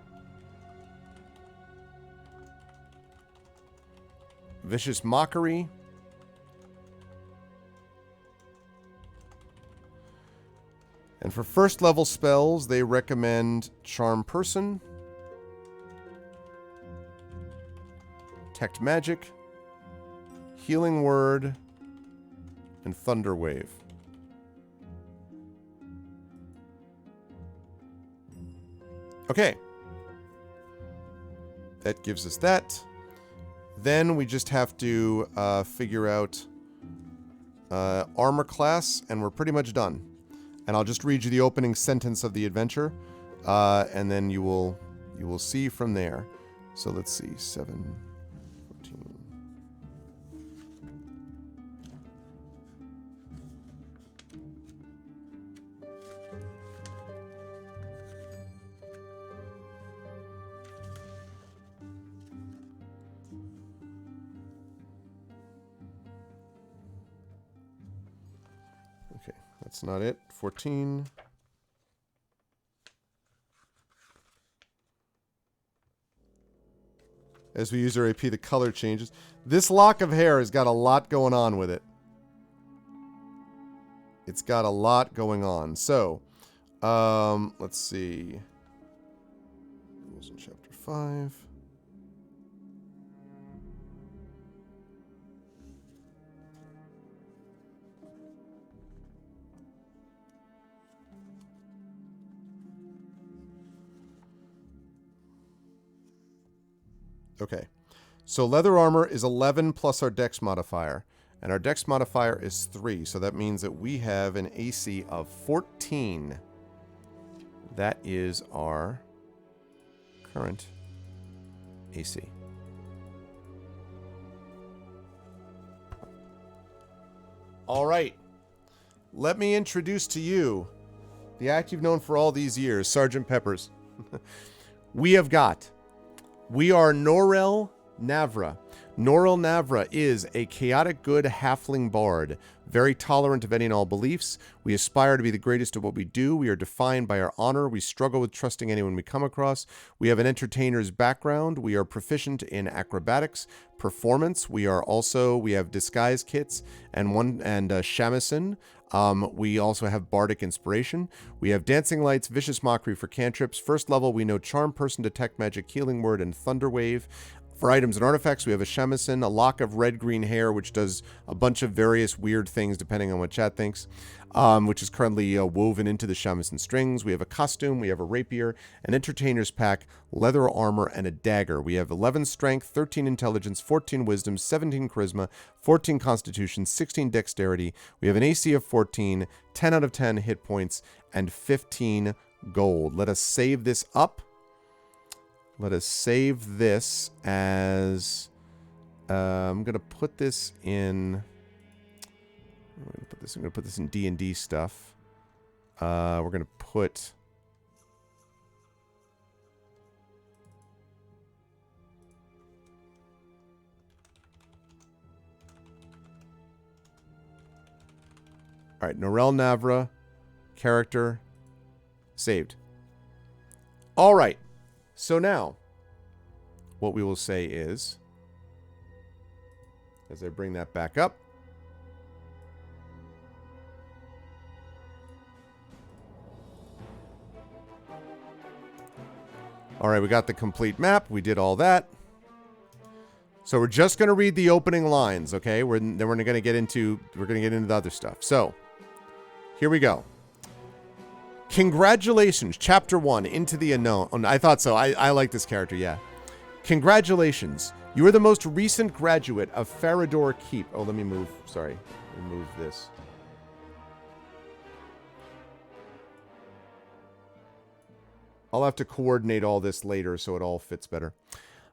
vicious mockery, and for 1st level spells, they recommend charm person, detect magic, healing word, and thunder wave. Okay. That gives us that. Then we just have to figure out armor class, and we're pretty much done. And I'll just read you the opening sentence of the adventure, and then you will see from there. So let's see, 7, 14. Okay, that's not it. 14. As we use our AP, the color changes. This lock of hair has got a lot going on with it. It's got a lot going on. So, let's see. Rules in Chapter 5. Okay, so leather armor is 11 plus our dex modifier, and our dex modifier is 3, so that means that we have an AC of 14. That is our current AC. All right, let me introduce to you the act you've known for all these years, Sergeant Peppers. We are Norel Navra. Norel Navra is a chaotic good halfling bard, very tolerant of any and all beliefs. We aspire to be the greatest at what we do. We are defined by our honor. We struggle with trusting anyone we come across. We have an entertainer's background. We are proficient in acrobatics, performance. We have disguise kits and shamisen. We also have bardic inspiration. We have dancing lights, vicious mockery for cantrips. First level, we know charm person, detect magic, healing word, and thunder wave. For items and artifacts, we have a shamisen, a lock of red-green hair, which does a bunch of various weird things depending on what chat thinks, which is currently woven into the shamisen strings. We have a costume, we have a rapier, an entertainer's pack, leather armor, and a dagger. We have 11 strength, 13 intelligence, 14 wisdom, 17 charisma, 14 constitution, 16 dexterity. We have an AC of 14, 10 out of 10 hit points, and 15 gold. Let us save this up. Let us save this as... I'm going to put this in... I'm going to put this in D&D stuff. We're going to put... All right, Norel Navra, character, saved. All right. So now, what we will say is, as I bring that back up, all right, we got the complete map. We did all that. So we're just going to read the opening lines, okay? Then we're going to get into the other stuff. So, here we go. Congratulations, Chapter 1, Into the Unknown. Oh, I thought so. I like this character, yeah. Congratulations. You are the most recent graduate of Farador Keep. Oh, let me move. Sorry. Let me move this. I'll have to coordinate all this later so it all fits better.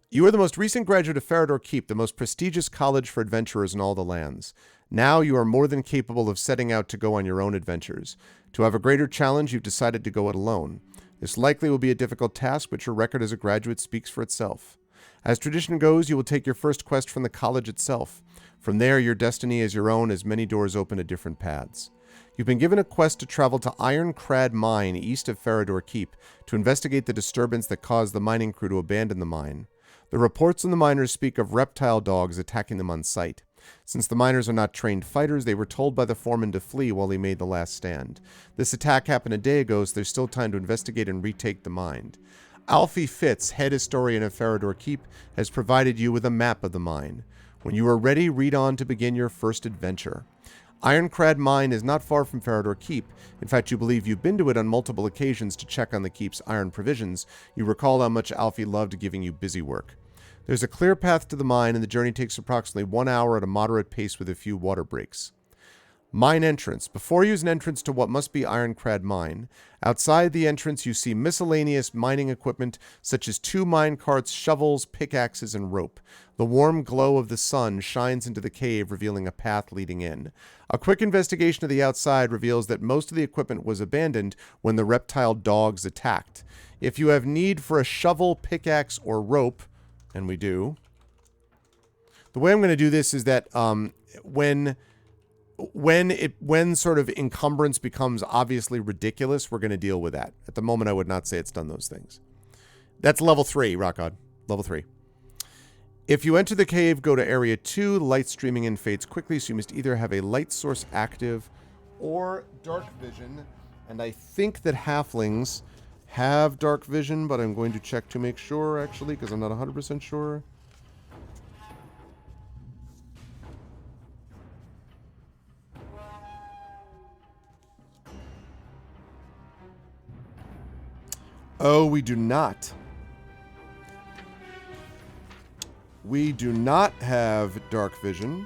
You are the most recent graduate of Farador Keep, the most prestigious college for adventurers in all the lands. Now you are more than capable of setting out to go on your own adventures. To have a greater challenge, you've decided to go it alone. This likely will be a difficult task, but your record as a graduate speaks for itself. As tradition goes, you will take your first quest from the college itself. From there, your destiny is your own as many doors open to different paths. You've been given a quest to travel to Ironcrad Mine east of Farador Keep to investigate the disturbance that caused the mining crew to abandon the mine. The reports from the miners speak of reptile dogs attacking them on sight. Since the miners are not trained fighters, they were told by the foreman to flee while he made the last stand. This attack happened a day ago, so there's still time to investigate and retake the mine. Alfie Fitz, head historian of Farador Keep, has provided you with a map of the mine. When you are ready, read on to begin your first adventure. Ironcrad Mine is not far from Farador Keep. In fact, you believe you've been to it on multiple occasions to check on the keep's iron provisions. You recall how much Alfie loved giving you busy work. There's a clear path to the mine, and the journey takes approximately 1 hour at a moderate pace with a few water breaks. Mine entrance. Before you is an entrance to what must be Ironcrad Mine. Outside the entrance, you see miscellaneous mining equipment such as 2 mine carts, shovels, pickaxes, and rope. The warm glow of the sun shines into the cave, revealing a path leading in. A quick investigation of the outside reveals that most of the equipment was abandoned when the reptile dogs attacked. If you have need for a shovel, pickaxe, or rope, and we do, the way I'm going to do this is that when sort of encumbrance becomes obviously ridiculous, we're going to deal with that. At the moment, I would not say it's done those things. That's level 3, Rock God. Level 3. If you enter the cave, go to area 2. Light streaming in fades quickly, so you must either have a light source active or dark vision. And I think that halflings have dark vision, but I'm going to check to make sure, actually, because I'm not 100% sure. Oh, we do not. We do not have dark vision.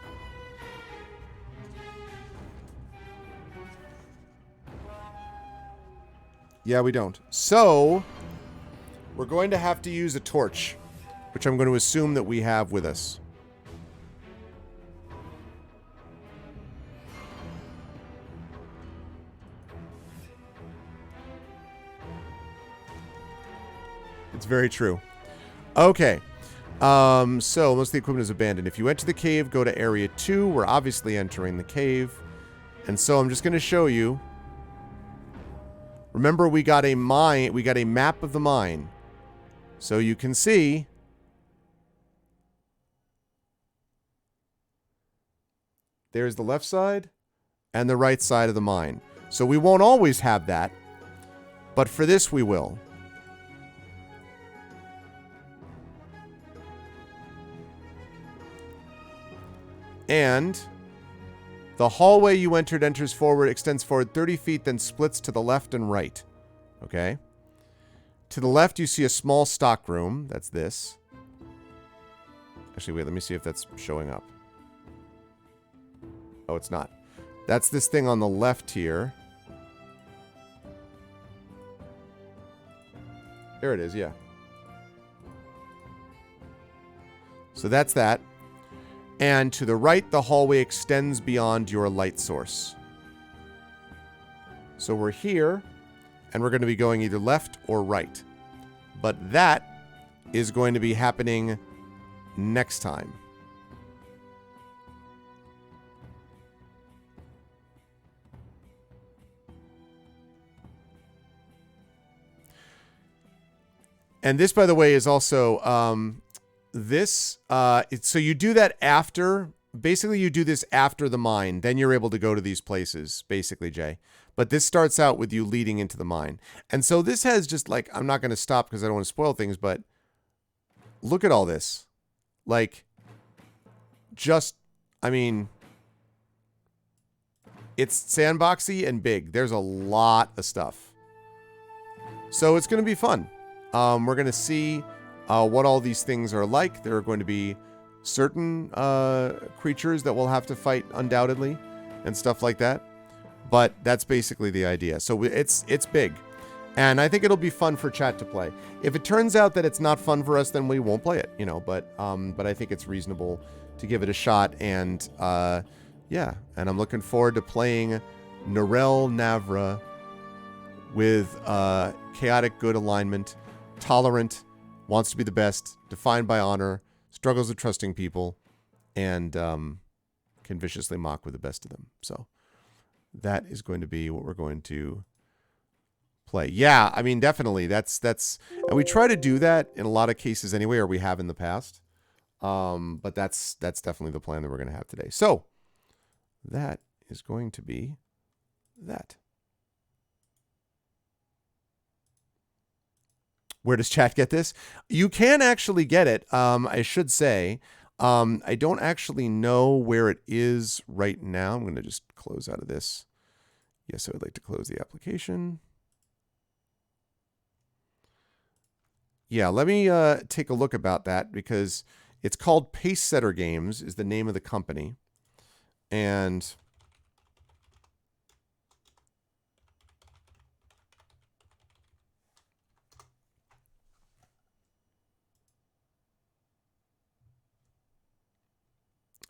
Yeah, we don't. So, we're going to have to use a torch, which I'm going to assume that we have with us. very true. Okay. So most of the equipment is abandoned. If you enter the cave, go to area 2. We're obviously entering the cave. And so I'm just going to show you. Remember, we got a mine. We got a map of the mine. So you can see. There's the left side and the right side of the mine. So we won't always have that. But for this, we will. And the hallway you entered extends forward 30 feet, then splits to the left and right. Okay? To the left, you see a small stock room. That's this. Actually, wait, let me see if that's showing up. Oh, it's not. That's this thing on the left here. There it is, yeah. So that's that. And to the right, the hallway extends beyond your light source. So we're here, and we're going to be going either left or right. But that is going to be happening next time. And this, by the way, is also... so you do that after, basically you do this after the mine, then you're able to go to these places, basically, Jay. But this starts out with you leading into the mine. And so this has just like, I'm not going to stop because I don't want to spoil things, but look at all this. Like, just, I mean, it's sandboxy and big. There's a lot of stuff. So it's going to be fun. We're going to see... what all these things are like. There are going to be certain creatures that we'll have to fight undoubtedly and stuff like that. But that's basically the idea. So it's big. And I think it'll be fun for chat to play. If it turns out that it's not fun for us, then we won't play it, you know. But I think it's reasonable to give it a shot. And yeah, and I'm looking forward to playing Norel Navra with chaotic good alignment, tolerant, wants to be the best, defined by honor, struggles with trusting people, and can viciously mock with the best of them. So that is going to be what we're going to play. Yeah, I mean, definitely. That's and we try to do that in a lot of cases anyway, or we have in the past. But that's definitely the plan that we're going to have today. So that is going to be that. Where does chat get this? You can actually get it. I should say, I don't actually know where it is right now. I'm going to just close out of this. Yes, I would like to close the application. Yeah, let me take a look about that because it's called Pacesetter Games is the name of the company. And...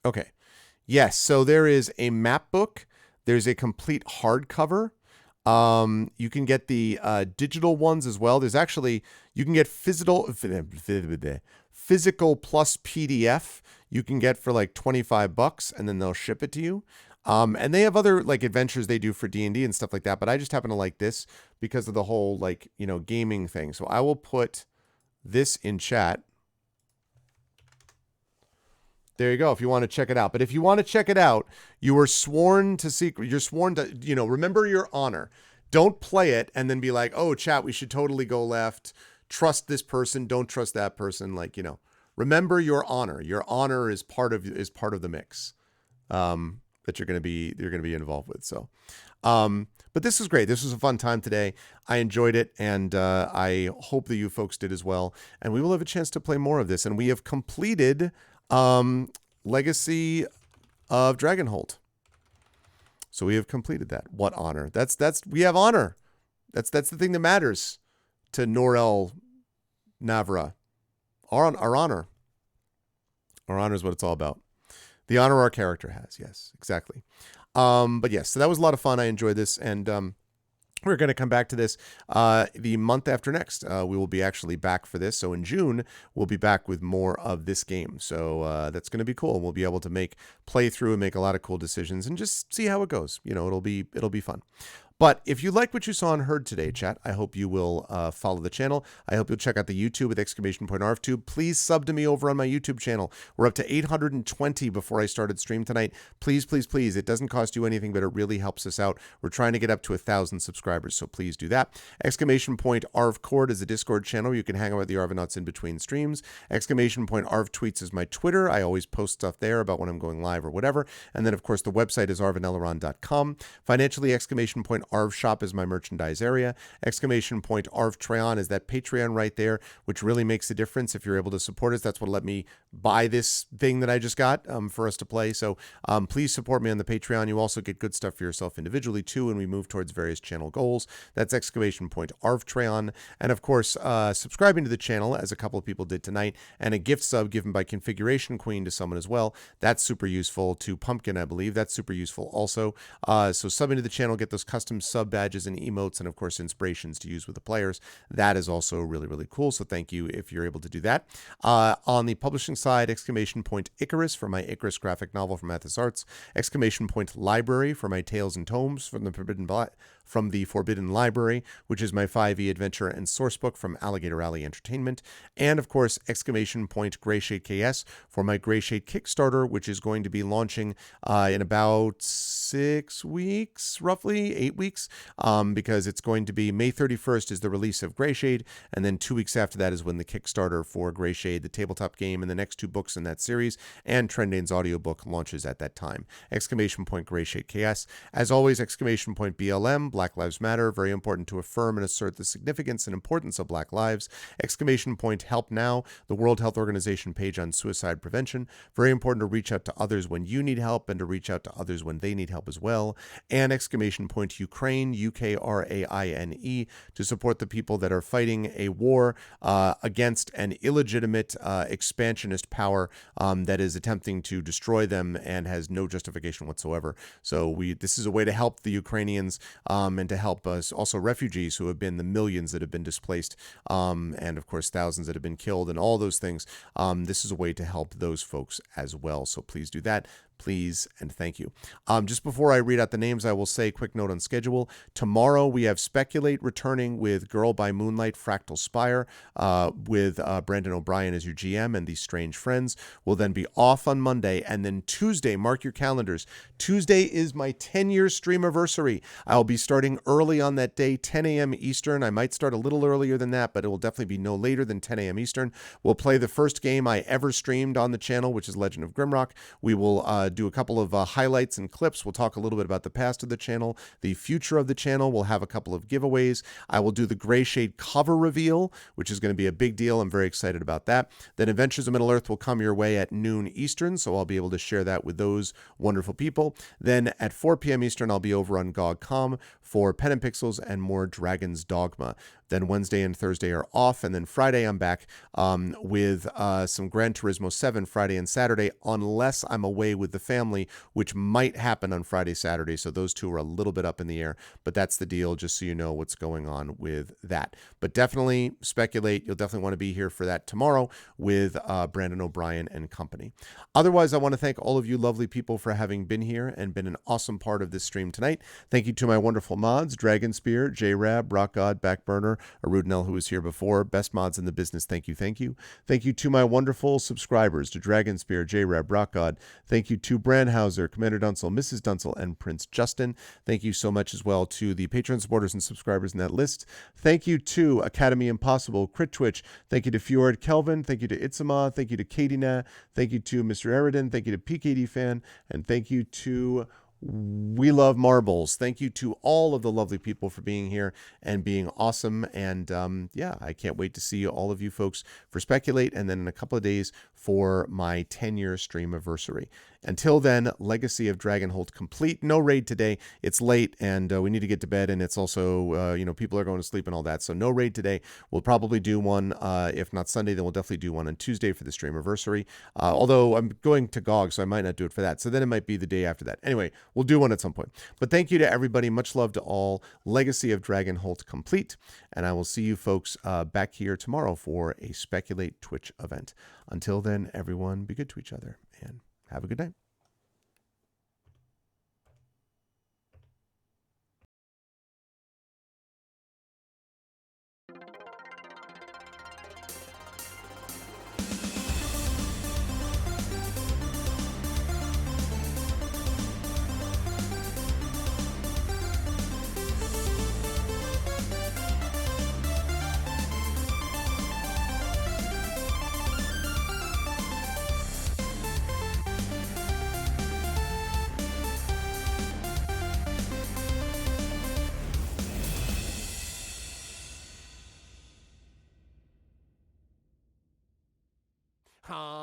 okay. Yes, so there is a map book. There's a complete hardcover. You can get the digital ones as well. There's actually, you can get physical plus PDF. You can get for like $25 and then they'll ship it to you. And they have other like adventures they do for D&D and stuff like that. But I just happen to like this because of the whole like, you know, gaming thing. So I will put this in chat. There you go, if you want to check it out. But if you want to check it out, you are sworn to secret. You're sworn to, you know, remember your honor. Don't play it and then be like, oh, chat, we should totally go left. Trust this person. Don't trust that person. Like, you know, remember your honor. Your honor is part of the mix that you're going to be involved with. So, but this is great. This was a fun time today. I enjoyed it, and I hope that you folks did as well. And we will have a chance to play more of this. And we have completed Legacy of Dragonholt. So we have completed that. What honor? That's we have honor. That's the thing that matters to Norel Navra. Our honor. Our honor is what it's all about. The honor our character has. Yes, exactly. But yes, so that was a lot of fun. I enjoyed this, and We're going to come back to this the month after next. We will be actually back for this. So in June, we'll be back with more of this game. So that's going to be cool. We'll be able to play through and make a lot of cool decisions and just see how it goes. You know, it'll be fun. But if you like what you saw and heard today, chat, I hope you will follow the channel. I hope you'll check out the YouTube with !ArvTube. Please sub to me over on my YouTube channel. We're up to 820 before I started stream tonight. Please, please, please. It doesn't cost you anything, but it really helps us out. We're trying to get up to 1,000 subscribers, so please do that. !ArvCord is a Discord channel. You can hang out with the Arvanauts in between streams. !ArvTweets is my Twitter. I always post stuff there about when I'm going live or whatever. And then, of course, the website is arvaneleron.com. Financially, !ArvShop is my merchandise area. !ArvTrayon is that Patreon right there, which really makes a difference if you're able to support us. That's what let me buy this thing that I just got for us to play. So please support me on the Patreon. You also get good stuff for yourself individually too, when we move towards various channel goals. That's !ArvTrayon. And of course, subscribing to the channel, as a couple of people did tonight, and a gift sub given by Configuration Queen to someone as well. That's super useful. To Pumpkin, I believe. That's super useful also. So subbing to the channel, get those custom sub badges and emotes, and of course inspirations to use with the players. That is also really, really cool. So thank you if you're able to do that. On the publishing side, !Icarus for my Icarus graphic novel from Athos Arts. !Library for my Tales and Tomes from the Forbidden Library, which is my 5e adventure and sourcebook from Alligator Alley Entertainment. And of course, !Greyshade KS for my Greyshade Kickstarter, which is going to be launching in about 6 weeks, roughly 8 weeks, because it's going to be May 31st is the release of Greyshade, and then 2 weeks after that is when the Kickstarter for Greyshade, the tabletop game, and the next 2 books in that series, and Trendane's audiobook launches at that time. !Greyshade KS. As always, !BLM, Black Lives Matter, very important to affirm and assert the significance and importance of Black lives. !Help Now, the World Health Organization page on suicide prevention. Very important to reach out to others when you need help and to reach out to others when they need help as well. And !Ukraine, UKRAINE, to support the people that are fighting a war against an illegitimate expansionist power that is attempting to destroy them and has no justification whatsoever. So this is a way to help the Ukrainians and to help us also refugees who have been the millions that have been displaced and of course thousands that have been killed and all those things. This is a way to help those folks as well. So please do that. Please and thank you. Just before I read out the names, I will say a quick note on schedule. Tomorrow we have Speculate returning with Girl by Moonlight Fractal Spire with Brandon O'Brien as your GM and these strange friends. We'll then be off on Monday, and then Tuesday, mark your calendars. Tuesday is my 10-year streamiversary. I'll be starting early on that day, 10 a.m. Eastern. I might start a little earlier than that, but it will definitely be no later than 10 a.m. Eastern. We'll play the first game I ever streamed on the channel, which is Legend of Grimrock. We will do a couple of highlights and clips. We'll talk a little bit about the past of the channel, the future of the channel. We'll have a couple of giveaways. I will do the Greyshade cover reveal, which is going to be a big deal. I'm very excited about that. Then Adventures of Middle-earth will come your way at noon Eastern, so I'll be able to share that with those wonderful people. Then at 4 p.m. Eastern, I'll be over on GOG.com for Pen and Pixels and more Dragon's Dogma. Then Wednesday and Thursday are off, and then Friday I'm back with some Gran Turismo 7 Friday and Saturday, unless I'm away with the family, which might happen on Friday, Saturday. So those two are a little bit up in the air, but that's the deal, just so you know what's going on with that. But definitely Speculate. You'll definitely want to be here for that tomorrow with Brandon O'Brien and company. Otherwise, I want to thank all of you lovely people for having been here and been an awesome part of this stream tonight. Thank you to my wonderful mods, Dragon Spear, J-Rab, Rock God, Backburner, Arudnell, who was here before. Best mods in the business. Thank you. Thank you. Thank you to my wonderful subscribers, to Dragon Spear, J-Rab, Rock God. Thank you to Brandhauser, Commander Dunsel, Mrs. Dunsel, and Prince Justin. Thank you so much as well to the Patreon supporters and subscribers in that list. Thank you to Academy Impossible, Crit Twitch. Thank you to Fjord Kelvin. Thank you to Itzama. Thank you to Katie Na. Thank you to Mr. Eridan. Thank you to PKD Fan. And thank you to We Love Marbles. Thank you to all of the lovely people for being here and being awesome. And yeah, I can't wait to see all of you folks for Speculate, and then in a couple of days for my 10-year streamiversary. Until then, Legacy of Dragonholt complete. No raid today. It's late, and we need to get to bed, and it's also, people are going to sleep and all that. So no raid today. We'll probably do one, if not Sunday, then we'll definitely do one on Tuesday for the Streamiversary. Although I'm going to GOG, so I might not do it for that. So then it might be the day after that. Anyway, we'll do one at some point. But thank you to everybody. Much love to all. Legacy of Dragonholt complete. And I will see you folks back here tomorrow for a Speculate Twitch event. Until then, everyone, be good to each other and have a good night. Huh?